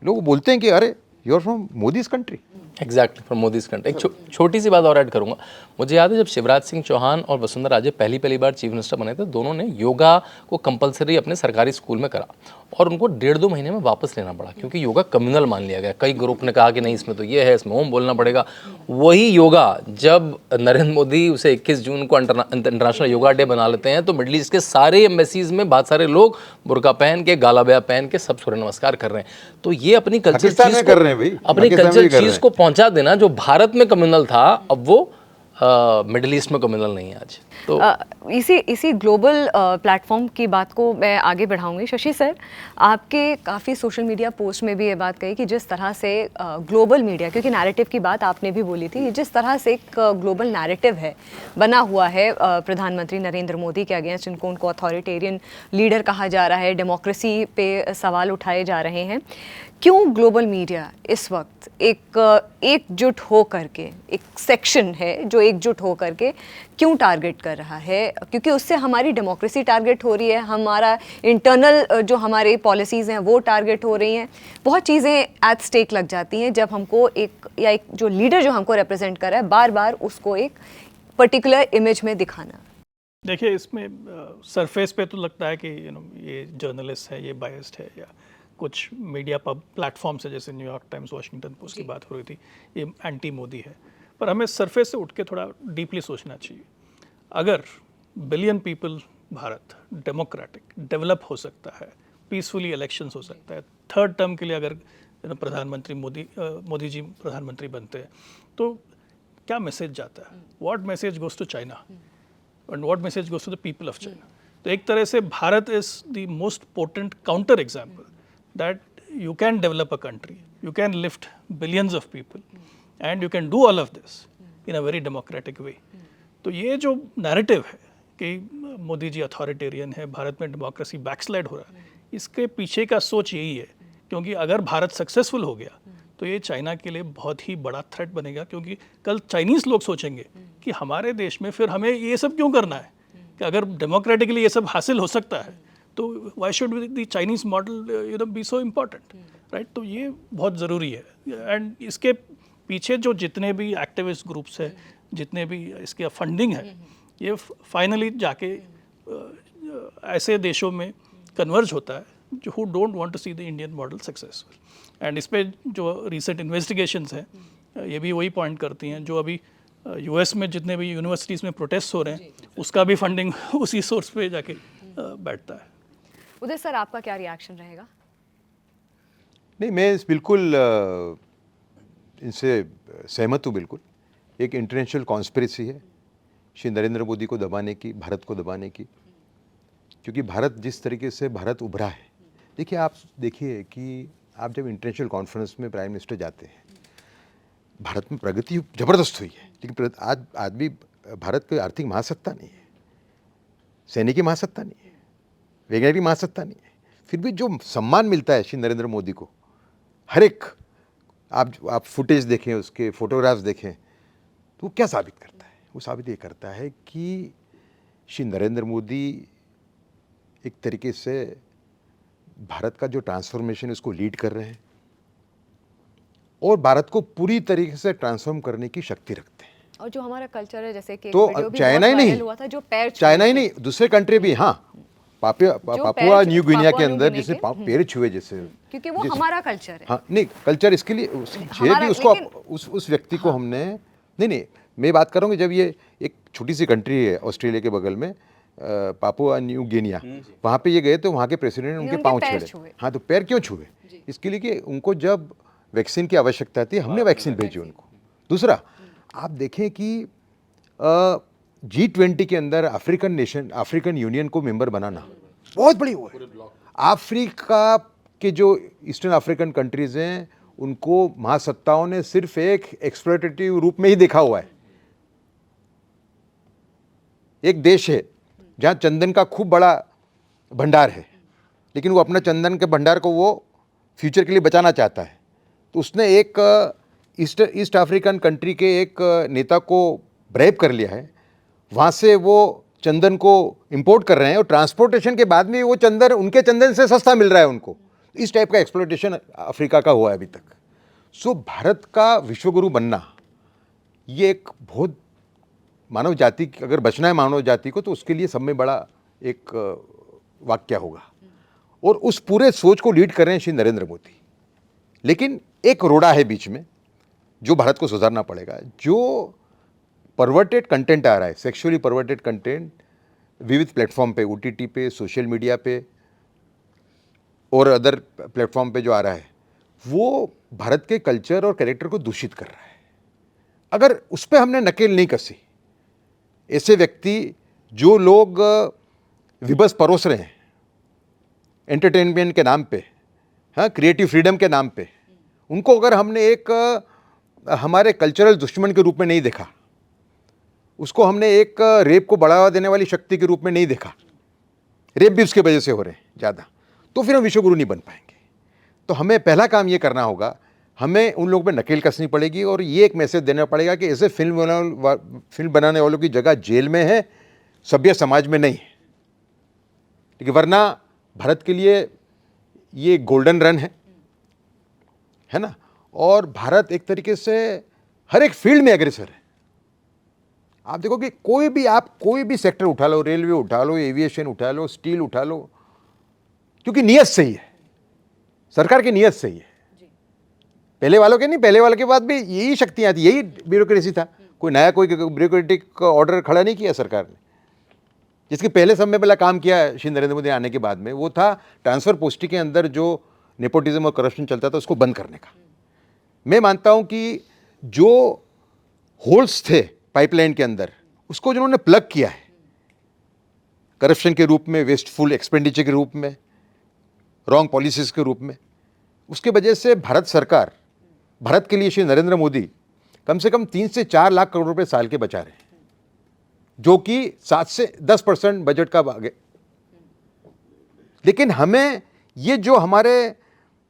लोग बोलते हैं कि अरे you are from Modi's country. Exactly, from Modi's country. एक छोटी सी बात और ऐड करूंगा, मुझे याद है जब शिवराज सिंह चौहान और वसुंधरा राजे पहली बार चीफ मिनिस्टर बने थे, दोनों ने योगा को कंपलसरी अपने सरकारी स्कूल में करा और उनको 1.5-2 महीने में वापस लेना पड़ा, क्योंकि योगा कम्युनल मान लिया गया। कई ग्रुप ने कहा कि नहीं इसमें तो ये है, इसमें ओम बोलना पड़ेगा। वही योगा जब नरेंद्र मोदी उसे 21 जून को इंटरनेशनल योगा डे बना लेते हैं तो मिडल ईस्ट के सारे एम्बेसीज में बहुत सारे लोग बुर्का पहन के, गालाबया पहन के सब सूर्य नमस्कार कर रहे हैं। तो ये अपनी कल्चर चीज कर रहे हैं भाई, अपनी कल्चर चीज को पहुंचा देना, जो भारत में कम्युनल था अब वो मिडिल ईस्ट में कम्युनल नहीं है आज। तो इसी ग्लोबल प्लेटफॉर्म की बात को मैं आगे बढ़ाऊंगी। शशि सर, आपके काफ़ी सोशल मीडिया पोस्ट में भी ये बात कही कि जिस तरह से ग्लोबल मीडिया, क्योंकि नैरेटिव की बात आपने भी बोली थी, जिस तरह से एक ग्लोबल नैरेटिव है बना हुआ है प्रधानमंत्री नरेंद्र मोदी के अगेंस्ट, जिनको उनको अथॉरिटेरियन लीडर कहा जा रहा है, डेमोक्रेसी पे सवाल उठाए जा रहे हैं, क्यों ग्लोबल मीडिया इस वक्त एकजुट हो करके, एक सेक्शन है जो एकजुट हो करके क्यों टारगेट कर रहा है? क्योंकि उससे हमारी डेमोक्रेसी टारगेट हो रही है, हमारा इंटरनल जो हमारे पॉलिसीज़ हैं वो टारगेट हो रही हैं, बहुत चीज़ें एट स्टेक लग जाती हैं जब हमको एक जो लीडर जो हमको रिप्रेजेंट कर रहा है बार बार उसको एक पर्टिकुलर इमेज में दिखाना। देखिए, इसमें सरफेस पे तो लगता है कि ये जर्नलिस्ट है, ये बायस्ड है, या कुछ मीडिया प्लेटफॉर्म्स है जैसे न्यूयॉर्क टाइम्स, वॉशिंगटन पोस्ट की बात हो रही थी, ये एंटी मोदी है। पर हमें सरफेस से उठ के थोड़ा डीपली सोचना चाहिए। अगर billion people Bharat democratic develop हो सकता है, पीसफुली इलेक्शंस हो सकता है, थर्ड टर्म के लिए अगर प्रधानमंत्री मोदी जी प्रधानमंत्री बनते हैं, तो क्या मैसेज जाता है? What message goes to China and what message goes to the people of China? तो एक तरह से Bharat is the most potent counter example that you can develop a country, you can lift billions of people, and you can do all of this in a very democratic way. तो ये जो narrative है कि Modi ji authoritarian है, भारत में democracy backslide हो रहा है, इसके पीछे का सोच यही है, क्योंकि अगर भारत सक्सेसफुल हो गया तो ये चाइना के लिए बहुत ही बड़ा थ्रेट बनेगा, क्योंकि कल चाइनीज़ लोग सोचेंगे कि हमारे देश में फिर हमें ये सब क्यों करना है, कि अगर डेमोक्रेटिकली ये सब हासिल हो सकता है तो why should the Chinese model be so important, right? तो ये बहुत ज़रूरी है। एंड इसके पीछे जो जितने भी एक्टिविस्ट ग्रुप्स हैं, जितने भी इसके फंडिंग है, ये फाइनली जाके ऐसे देशों में कन्वर्ज होता है जो who don't want to see the Indian model successful. And इस पे जो रिसेंट इन्वेस्टिगेशंस हैं ये भी वही पॉइंट करती हैं, जो अभी यूएस में जितने भी यूनिवर्सिटीज़ में प्रोटेस्ट हो रहे हैं उसका भी फंडिंग उसी सोर्स पे जाके बैठता है। उदय सर, आपका क्या रिएक्शन रहेगा? नहीं, मैं बिल्कुल इनसे सहमत हूँ बिल्कुल। एक इंटरनेशनल कॉन्स्पिरेसी है श्री नरेंद्र मोदी को दबाने की, भारत को दबाने की, क्योंकि भारत जिस तरीके से भारत उभरा है। देखिए, आप देखिए कि आप जब इंटरनेशनल कॉन्फ्रेंस में प्राइम मिनिस्टर जाते हैं, भारत में प्रगति ज़बरदस्त हुई है, लेकिन आज भी भारत कोई आर्थिक महासत्ता नहीं है, सैनिकी महासत्ता नहीं है, वैज्ञानिक महासत्ता नहीं है। फिर भी जो सम्मान मिलता है श्री नरेंद्र मोदी को, हर एक आप फुटेज देखें, उसके फोटोग्राफ्स देखें, तो वो क्या साबित करता है? वो साबित ये करता है कि श्री नरेंद्र मोदी एक तरीके से भारत का जो ट्रांसफॉर्मेशन उसको लीड कर रहे हैं और भारत को पूरी तरीके से ट्रांसफॉर्म करने की शक्ति रखते हैं। और जो हमारा कल्चर है, जैसे कि तो चाइना ही नहीं हुआ था, जो पैर चाइना ही नहीं, दूसरे कंट्री भी, हाँ, पापुआ पैर न्यू गिनिया के पापुआ न्यू अंदर गिनी जिसने के, पैर छुए जैसे, क्योंकि वो हमारा कल्चर है। हाँ नहीं कल्चर इसके लिए उसकी है हमारा, कि उसको लेकिन- उस व्यक्ति को हमने नहीं मैं बात कर रहा हूँ कि जब ये एक छोटी सी कंट्री है ऑस्ट्रेलिया के बगल में पापुआ न्यू गिनिया, वहाँ पे ये गए तो वहाँ के प्रेसिडेंट ने उनके उनके पाँव पैर छेड़े। छुए। हाँ तो पैर क्यों छुए? इसके लिए कि उनको जब वैक्सीन की आवश्यकता थी हमने वैक्सीन भेजी उनको। दूसरा आप देखें कि G20 के अंदर अफ्रीकन यूनियन को मेंबर बनाना बहुत बड़ी हुआ है। अफ्रीका के जो ईस्टर्न अफ्रीकन कंट्रीज हैं उनको महासत्ताओं ने सिर्फ एक एक्सप्लॉयटेटिव रूप में ही देखा हुआ है। एक देश है जहाँ चंदन का खूब बड़ा भंडार है, लेकिन वो अपना चंदन के भंडार को वो फ्यूचर के लिए बचाना चाहता है। तो उसने एक ईस्ट अफ्रीकन कंट्री के एक नेता को ब्रेव कर लिया है, वहाँ से वो चंदन को इंपोर्ट कर रहे हैं और ट्रांसपोर्टेशन के बाद में वो चंदन उनके चंदन से सस्ता मिल रहा है उनको। इस टाइप का एक्सप्लॉयटेशन अफ्रीका का हुआ है अभी तक। सो भारत का विश्वगुरु बनना ये एक बहुत मानव जाति अगर बचना है मानव जाति को तो उसके लिए सब में बड़ा एक वाक्य होगा। और उस पूरे सोच को लीड कर रहे हैं श्री नरेंद्र मोदी। लेकिन एक रोड़ा है बीच में जो भारत को सुधारना पड़ेगा। जो परवर्टेड कंटेंट आ रहा है, सेक्सुअली परवर्टेड कंटेंट विविध प्लेटफॉर्म पे, OTT पे, सोशल मीडिया पे और अदर प्लेटफॉर्म पे जो आ रहा है, वो भारत के कल्चर और कैरेक्टर को दूषित कर रहा है। अगर उस पर हमने नकेल नहीं कसी, ऐसे व्यक्ति जो लोग विबस परोस रहे हैं एंटरटेनमेंट के नाम पे, हाँ क्रिएटिव फ्रीडम के नाम पे, उनको अगर हमने एक हमारे कल्चरल दुश्मन के रूप में नहीं देखा, उसको हमने एक रेप को बढ़ावा देने वाली शक्ति के रूप में नहीं देखा, रेप भी उसके वजह से हो रहे हैं ज़्यादा, तो फिर हम विश्वगुरु नहीं बन पाएंगे। तो हमें पहला काम ये करना होगा, हमें उन लोगों पे नकेल कसनी पड़ेगी और ये एक मैसेज देना पड़ेगा कि ऐसे फिल्म बनाने वालों की जगह जेल में है, सभ्य समाज में नहीं है। लेकिन वरना भारत के लिए ये गोल्डन रन है ना। और भारत एक तरीके से हर एक फील्ड में अग्रसर है। आप देखो कि कोई भी सेक्टर उठा लो, रेलवे उठा लो, एविएशन उठा लो, स्टील उठा लो, क्योंकि नीयत सही है, सरकार की नीयत सही है। पहले वालों के नहीं, पहले वालों के बाद भी यही शक्तियाँ थी, यही ब्यूरोक्रेसी था। कोई ब्यूरोक्रेटिक ऑर्डर खड़ा नहीं किया सरकार ने। जिसके पहले समय पहला काम किया श्री नरेंद्र मोदी आने के बाद में, वो था ट्रांसफर पोस्टिंग के अंदर जो नेपोटिज्म और करप्शन चलता था उसको बंद करने का। मैं मानता हूं कि जो होल्स थे पाइपलाइन के अंदर, उसको जिन्होंने प्लग किया है करप्शन के रूप में, वेस्टफुल एक्सपेंडिचर के रूप में, रॉन्ग पॉलिसीज के रूप में, उसके वजह से भारत सरकार, भारत के लिए श्री नरेंद्र मोदी कम से कम 3 से 4 लाख करोड़ रुपए साल के बचा रहे हैं, जो कि 7 से 10% बजट का भाग है। लेकिन हमें ये जो हमारे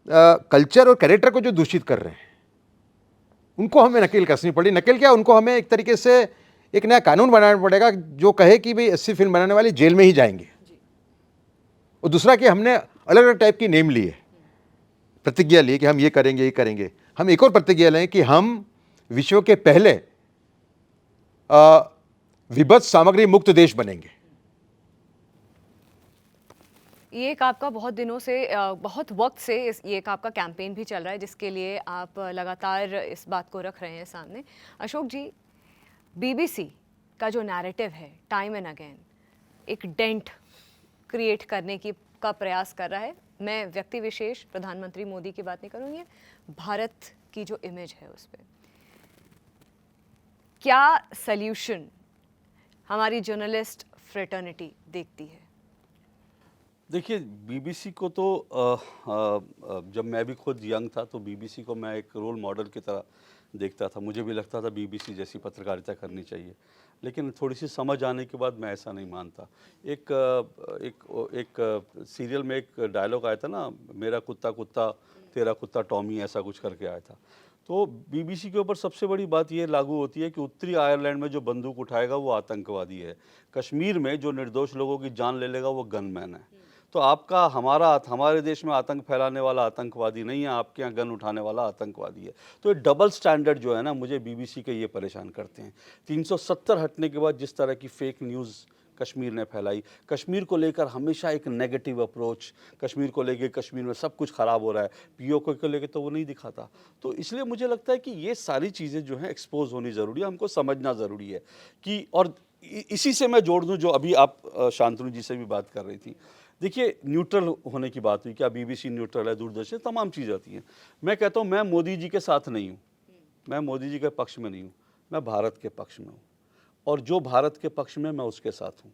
कल्चर और कैरेक्टर को जो दूषित कर रहे हैं, उनको हमें नकेल कसनी पड़ी। नकेल क्या, उनको हमें एक तरीके से एक नया कानून बनाना पड़ेगा जो कहे कि भाई 80 फिल्म बनाने वाले जेल में ही जाएंगे। और दूसरा कि हमने अलग अलग टाइप की नेम ली है, प्रतिज्ञा ली कि हम ये करेंगे ये करेंगे। हम एक और प्रतिज्ञा लें कि हम विश्व के पहले विभत्स सामग्री मुक्त देश बनेंगे। ये एक आपका बहुत दिनों से, बहुत वक्त से ये एक आपका कैंपेन भी चल रहा है, जिसके लिए आप लगातार इस बात को रख रहे हैं सामने। अशोक जी, BBC का जो नैरेटिव है टाइम एंड अगेन एक डेंट क्रिएट करने का प्रयास कर रहा है। मैं व्यक्ति विशेष प्रधानमंत्री मोदी की बात नहीं करूँगी, भारत की जो इमेज है उस पर क्या सल्यूशन हमारी जर्नलिस्ट फ्रेटर्निटी देखती है? देखिए, BBC को तो जब मैं भी खुद यंग था तो BBC को मैं एक रोल मॉडल की तरह देखता था। मुझे भी लगता था BBC जैसी पत्रकारिता करनी चाहिए, लेकिन थोड़ी सी समझ आने के बाद मैं ऐसा नहीं मानता। एक सीरियल में एक डायलॉग आया था ना, मेरा कुत्ता कुत्ता तेरा कुत्ता टॉमी, ऐसा कुछ करके आया था। तो BBC के ऊपर सबसे बड़ी बात ये लागू होती है कि उत्तरी आयरलैंड में जो बंदूक उठाएगा वो आतंकवादी है, कश्मीर में जो निर्दोष लोगों की जान ले लेगा वो गनमैन है। तो आपका हमारे देश में आतंक फैलाने वाला आतंकवादी नहीं है, आपके यहाँ गन उठाने वाला आतंकवादी है। तो ये डबल स्टैंडर्ड जो है ना, मुझे BBC के ये परेशान करते हैं। 370 हटने के बाद जिस तरह की फेक न्यूज़ कश्मीर ने फैलाई। कश्मीर को लेकर हमेशा एक नेगेटिव अप्रोच, कश्मीर को लेकर कश्मीर में सब कुछ ख़राब हो रहा है, पीओके को लेकर तो वो नहीं दिखाता। तो इसलिए मुझे लगता है कि ये सारी चीज़ें जो हैं एक्सपोज होनी ज़रूरी है, हमको समझना ज़रूरी है कि, और इसी से मैं जोड़ दूँ जो अभी आप शांतनु जी से भी बात कर रही थी। देखिए, न्यूट्रल होने की बात हुई, क्या बीबीसी न्यूट्रल है, दूरदर्शन, तमाम चीज़ें होती हैं। मैं कहता हूँ मैं मोदी जी के साथ नहीं हूँ, मैं मोदी जी के पक्ष में नहीं हूँ, मैं भारत के पक्ष में हूँ, और जो भारत के पक्ष में, मैं उसके साथ हूँ।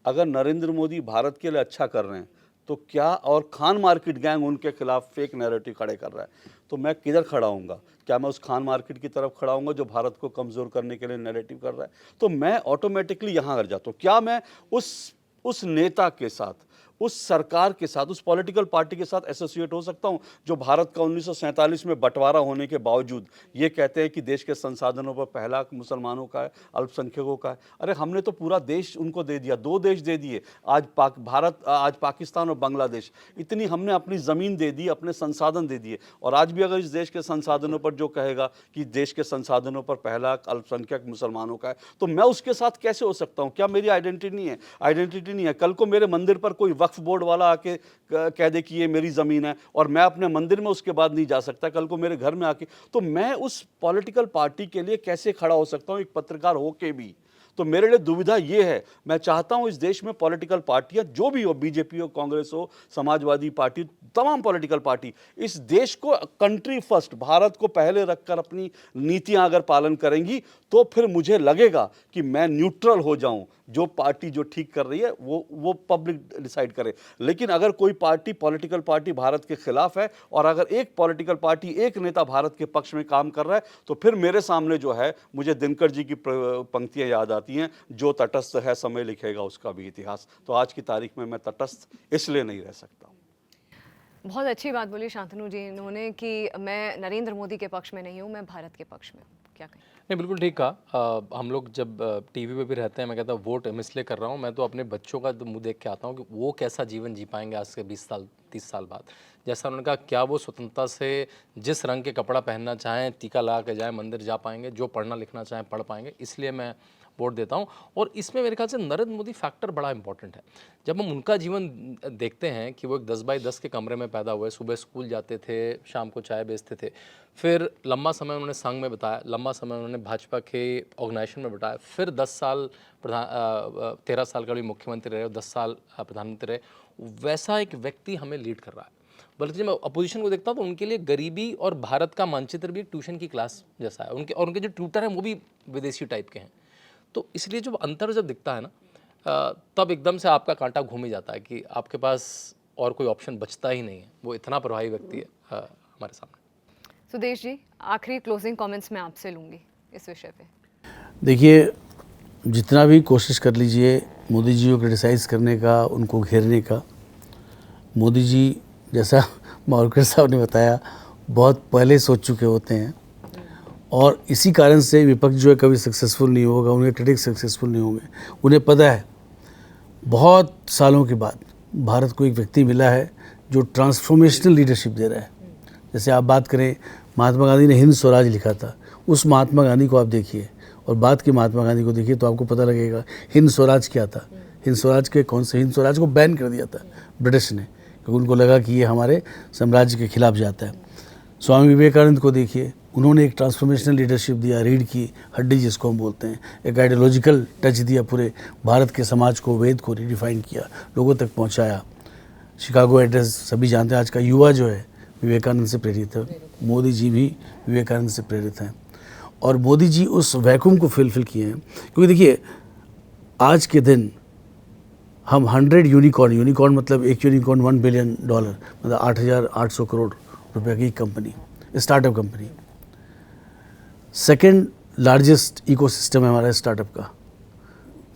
अगर नरेंद्र मोदी भारत के लिए अच्छा कर रहे हैं तो क्या, और खान मार्केट गैंग उनके खिलाफ फेक नैरेटिव खड़े कर रहा है, तो मैं किधर खड़ा हूँगा? क्या मैं उस खान मार्केट की तरफ खड़ा हूँगा जो भारत को कमज़ोर करने के लिए नैरेटिव कर रहा है? तो मैं ऑटोमेटिकली यहाँ कर जाता हूँ। क्या मैं उस नेता के साथ, उस सरकार के साथ, उस पॉलिटिकल पार्टी के साथ एसोसिएट हो सकता हूं जो भारत का 1947 में बंटवारा होने के बावजूद ये कहते हैं कि देश के संसाधनों पर पहला हक मुसलमानों का है, अल्पसंख्यकों का है? अरे हमने तो पूरा देश उनको दे दिया, 2 देश दे दिए, आज आज पाकिस्तान और बांग्लादेश, इतनी हमने अपनी ज़मीन दे दी, अपने संसाधन दे दिए, और आज भी अगर इस देश के संसाधनों पर जो कहेगा कि देश के संसाधनों पर पहला हक अल्पसंख्यक मुसलमानों का है, तो मैं उसके साथ कैसे हो सकता हूँ? क्या मेरी आइडेंटिटी नहीं है? कल को मेरे मंदिर पर कोई वक्फ बोर्ड वाला आके कह दे कि ये मेरी ज़मीन है और मैं अपने मंदिर में उसके बाद नहीं जा सकता, कल को मेरे घर में आके, तो मैं उस पॉलिटिकल पार्टी के लिए कैसे खड़ा हो सकता हूँ एक पत्रकार होके भी? तो मेरे लिए दुविधा ये है। मैं चाहता हूँ इस देश में पॉलिटिकल पार्टियाँ जो भी हो, बीजेपी हो, कांग्रेस हो, समाजवादी पार्टी, तमाम पॉलिटिकल पार्टी इस देश को कंट्री फर्स्ट, भारत को पहले रखकर अपनी नीतियाँ अगर पालन करेंगी तो फिर मुझे लगेगा कि मैं न्यूट्रल हो जाऊँ। जो पार्टी जो ठीक कर रही है वो पब्लिक डिसाइड करे। लेकिन अगर कोई पार्टी, पॉलिटिकल पार्टी भारत के खिलाफ है, और अगर एक पॉलिटिकल पार्टी, एक नेता भारत के पक्ष में काम कर रहा है, तो फिर मेरे सामने जो है, मुझे दिनकर जी की पंक्तियां याद आती हैं, जो तटस्थ है समय लिखेगा उसका भी इतिहास। तो आज की तारीख में मैं तटस्थ इसलिए नहीं रह सकता। बहुत अच्छी बात बोली शांतनु जी इन्होंने कि मैं नरेंद्र मोदी के पक्ष में नहीं हूँ, मैं भारत के पक्ष में हूँ। क्या कहें? नहीं, बिल्कुल ठीक कहा। हम लोग जब टीवी पे भी रहते हैं, मैं कहता हूँ वोट मैं इसलिए कर रहा हूँ, मैं तो अपने बच्चों का तो मुँह देख के आता हूँ कि वो कैसा जीवन जी पाएंगे आज से 20 साल 30 साल बाद। जैसा उन्होंने कहा, क्या वो स्वतंत्रता से जिस रंग के कपड़ा पहनना चाहें, टीका लगा के जाएँ, मंदिर जा पाएंगे, जो पढ़ना लिखना चाहें पढ़ पाएंगे, इसलिए मैं वोट देता हूँ। और इसमें मेरे ख्याल से नरेंद्र मोदी फैक्टर बड़ा इंपॉर्टेंट है। जब हम उनका जीवन देखते हैं कि वो एक 10 बाई 10 के कमरे में पैदा हुए, सुबह स्कूल जाते थे, शाम को चाय बेचते थे, फिर लंबा समय उन्होंने संघ में बिताया, लंबा समय उन्होंने भाजपा के ऑर्गेनाइजेशन में बिताया, फिर 10 साल 13 साल का भी मुख्यमंत्री रहे, 10 साल प्रधानमंत्री रहे। वैसा एक व्यक्ति हमें लीड कर रहा है। बल्कि जब मैं अपोजिशन को देखता हूँ तो उनके लिए गरीबी और भारत का मानचित्र भी एक ट्यूशन की क्लास जैसा है। उनके जो ट्यूटर हैं वो भी विदेशी टाइप के हैं। तो इसलिए जो अंतर जब दिखता है ना, तब एकदम से आपका कांटा घूम ही जाता है कि आपके पास और कोई ऑप्शन बचता ही नहीं है। वो इतना प्रभावी व्यक्ति है हमारे सामने। सुदेश जी, आखिरी क्लोजिंग कमेंट्स मैं आपसे लूँगी इस विषय पे। देखिए, जितना भी कोशिश कर लीजिए मोदी जी को क्रिटिसाइज़ करने का, उनको घेरने का, मोदी जी जैसा मावलकर साहब ने बताया बहुत पहले सोच चुके होते हैं, और इसी कारण से विपक्ष जो है कभी सक्सेसफुल नहीं होगा, उनके क्रिटिक्स सक्सेसफुल नहीं होंगे। उन्हें पता है बहुत सालों के बाद भारत को एक व्यक्ति मिला है जो ट्रांसफॉर्मेशनल लीडरशिप दे रहा है। जैसे आप बात करें, महात्मा गांधी ने हिंद स्वराज लिखा था, उस महात्मा गांधी को आप देखिए और बाद के महात्मा गांधी को देखिए तो आपको पता लगेगा हिंद स्वराज क्या था। हिंद स्वराज के कौन से, हिंद स्वराज को बैन कर दिया था ब्रिटिश ने, क्योंकि उनको लगा कि ये हमारे साम्राज्य के खिलाफ जाता है। स्वामी विवेकानंद को देखिए, उन्होंने एक ट्रांसफॉर्मेशनल लीडरशिप दिया, रीढ़ की हड्डी जिसको हम बोलते हैं, एक आइडियोलॉजिकल टच दिया, पूरे भारत के समाज को, वेद को रिडिफाइन किया, लोगों तक पहुंचाया। शिकागो एड्रेस सभी जानते हैं। आज का युवा जो है विवेकानंद से प्रेरित है, मोदी जी भी विवेकानंद से प्रेरित हैं, और मोदी जी उस वैक्यूम को फिल किए हैं। क्योंकि देखिए, आज के दिन हम 100 यूनिकॉर्न मतलब एक यूनिकॉर्न $1 बिलियन, मतलब 8,800 करोड़ रुपए की company, startup company, second largest ecosystem है हमारा स्टार्टअप का।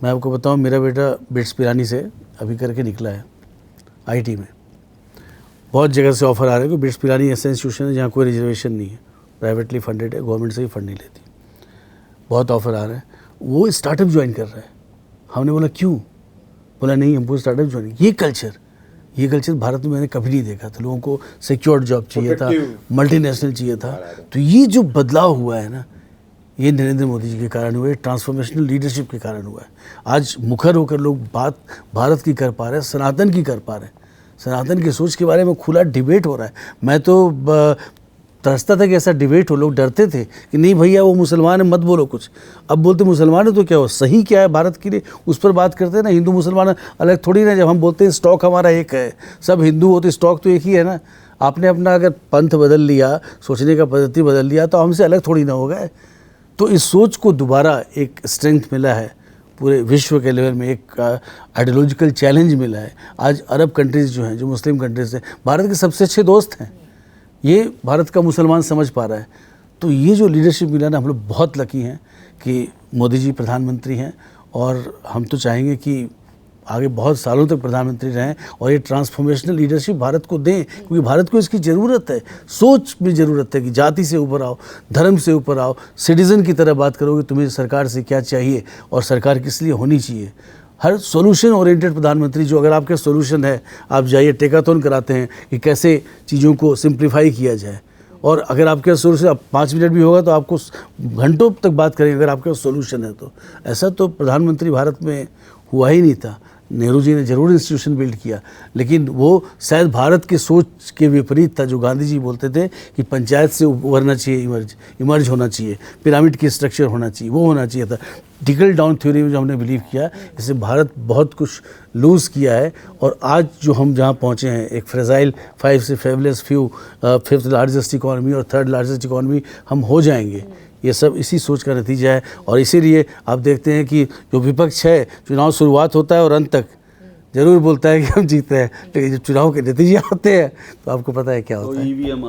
मैं आपको बताऊं, मेरा बेटा बिट्स पिरानी से अभी करके निकला है आईटी में। बहुत जगह से ऑफर आ रहे हैं कि बिट्स पिरानी ऐसा इंस्टीट्यूशन है जहाँ कोई रिजर्वेशन नहीं है, प्राइवेटली फंडेड है, गवर्नमेंट से ही फंड नहीं लेती। बहुत ऑफर आ रहे हैं, वो स्टार्टअप ज्वाइन कर रहा है। हमने बोला क्यों? बोला नहीं, हमको स्टार्टअप ज्वाइन। ये कल्चर भारत में मैंने कभी नहीं देखा था। लोगों को सिक्योर्ड जॉब चाहिए था, मल्टीनेशनल चाहिए था। तो ये जो बदलाव हुआ है ना, ये नरेंद्र मोदी जी के कारण हुआ है, ट्रांसफॉर्मेशनल लीडरशिप के कारण हुआ है। आज मुखर होकर लोग बात भारत की कर पा रहे हैं, सनातन की कर पा रहे हैं, सनातन की सोच के बारे में खुला डिबेट हो रहा है। मैं तो तरसता था कि ऐसा डिबेट हो, लोग डरते थे कि नहीं भैया वो मुसलमान है मत बोलो कुछ। अब बोलते मुसलमान है तो क्या हो, सही क्या है भारत के लिए उस पर बात करते हैं ना। हिंदू मुसलमान अलग थोड़ी ना, जब हम बोलते हैं स्टॉक हमारा एक है, सब हिंदू होते, स्टॉक तो एक ही है ना। आपने अपना अगर पंथ बदल लिया, सोचने का पद्धति बदल लिया तो हमसे अलग थोड़ी ना हो गए। तो इस सोच को दोबारा एक स्ट्रेंथ मिला है, पूरे विश्व के लेवल में एक आइडियोलॉजिकल चैलेंज मिला है। आज अरब कंट्रीज़ जो हैं, जो मुस्लिम कंट्रीज़ हैं, भारत के सबसे अच्छे दोस्त हैं, ये भारत का मुसलमान समझ पा रहा है। तो ये जो लीडरशिप मिला ना, हम लोग बहुत लकी हैं कि मोदी जी प्रधानमंत्री हैं, और हम तो चाहेंगे कि आगे बहुत सालों तक प्रधानमंत्री रहें और ये ट्रांसफॉर्मेशनल लीडरशिप भारत को दें, क्योंकि भारत को इसकी ज़रूरत है। सोच भी ज़रूरत है कि जाति से ऊपर आओ, धर्म से ऊपर आओ, सिटीज़न की तरह बात करो कि तुम्हें सरकार से क्या चाहिए और सरकार किस लिए होनी चाहिए। हर सॉल्यूशन ओरिएंटेड प्रधानमंत्री, जो अगर आपके सॉल्यूशन है, आप जाइए टेकाथॉन कराते हैं कि कैसे चीज़ों को सिंप्लीफाई किया जाए, और अगर आपके सॉल्यूशन 5 मिनट भी होगा तो आपको घंटों तक बात करेंगे अगर आपके सॉल्यूशन है तो। ऐसा तो प्रधानमंत्री भारत में हुआ ही नहीं था। नेहरू जी ने जरूर इंस्टीट्यूशन बिल्ड किया, लेकिन वो शायद भारत की सोच के विपरीत था, जो गांधी जी बोलते थे कि पंचायत से उभरना चाहिए, इमर्ज होना चाहिए, पिरामिड की स्ट्रक्चर होना चाहिए, वो होना चाहिए था। टिकल डाउन थ्योरी में जो हमने बिलीव किया, इससे भारत बहुत कुछ लूज़ किया है, और आज जो हम जहाँ पहुँचे हैं, एक फ्रेजाइल 5 से fabless few, 5th largest economy और 3rd लार्जेस्ट इकॉनमी हम हो जाएंगे। ये सब इसी सोच का नतीजा है, और इसीलिए आप देखते हैं कि जो विपक्ष है, चुनाव शुरुआत होता है और अंत तक जरूर बोलता है कि हम जीते हैं, लेकिन जब चुनाव के नतीजे आते हैं तो आपको पता है क्या होता है। ईवीएम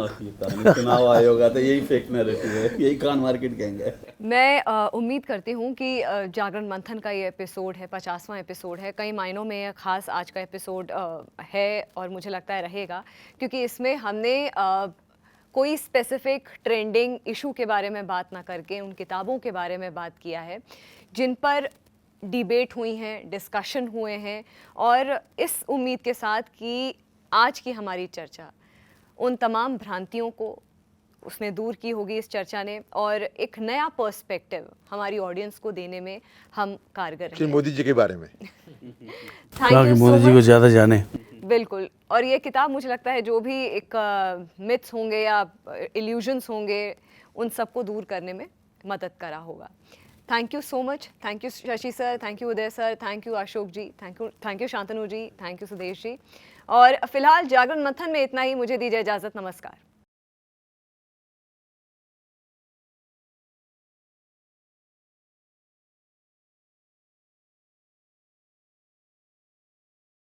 चुनाव आयोग आता है, यही फेक नैरेटिव है, यही खान मार्केट गैंग है। मैं उम्मीद करती हूँ कि जागरण मंथन का ये एपिसोड है, 50वां एपिसोड है, कई मायनों में ये खास आज का एपिसोड है, और मुझे लगता है रहेगा, क्योंकि इसमें हमने कोई स्पेसिफिक ट्रेंडिंग इशू के बारे में बात ना करके उन किताबों के बारे में बात किया है जिन पर डिबेट हुई हैं, डिस्कशन हुए हैं, और इस उम्मीद के साथ कि आज की हमारी चर्चा उन तमाम भ्रांतियों को उसने दूर की होगी इस चर्चा ने, और एक नया पर्सपेक्टिव हमारी ऑडियंस को देने में हम कारगर श्री रहे। मोदी जी के बारे में थैंक यू सो मोदी जी को मच। ज़्यादा जाने। बिल्कुल, और ये किताब मुझे लगता है जो भी एक मिथ्स होंगे या इल्यूजन्स होंगे, उन सबको दूर करने में मदद करा होगा। Thank you so much. Thank you Shashi sir, thank you Uday sir, thank you Ashok ji, thank you Shantanu ji, thank you Sudesh ji. और फिलहाल जागरण मंथन में इतना ही, मुझे दीजिए इजाज़त, नमस्कार।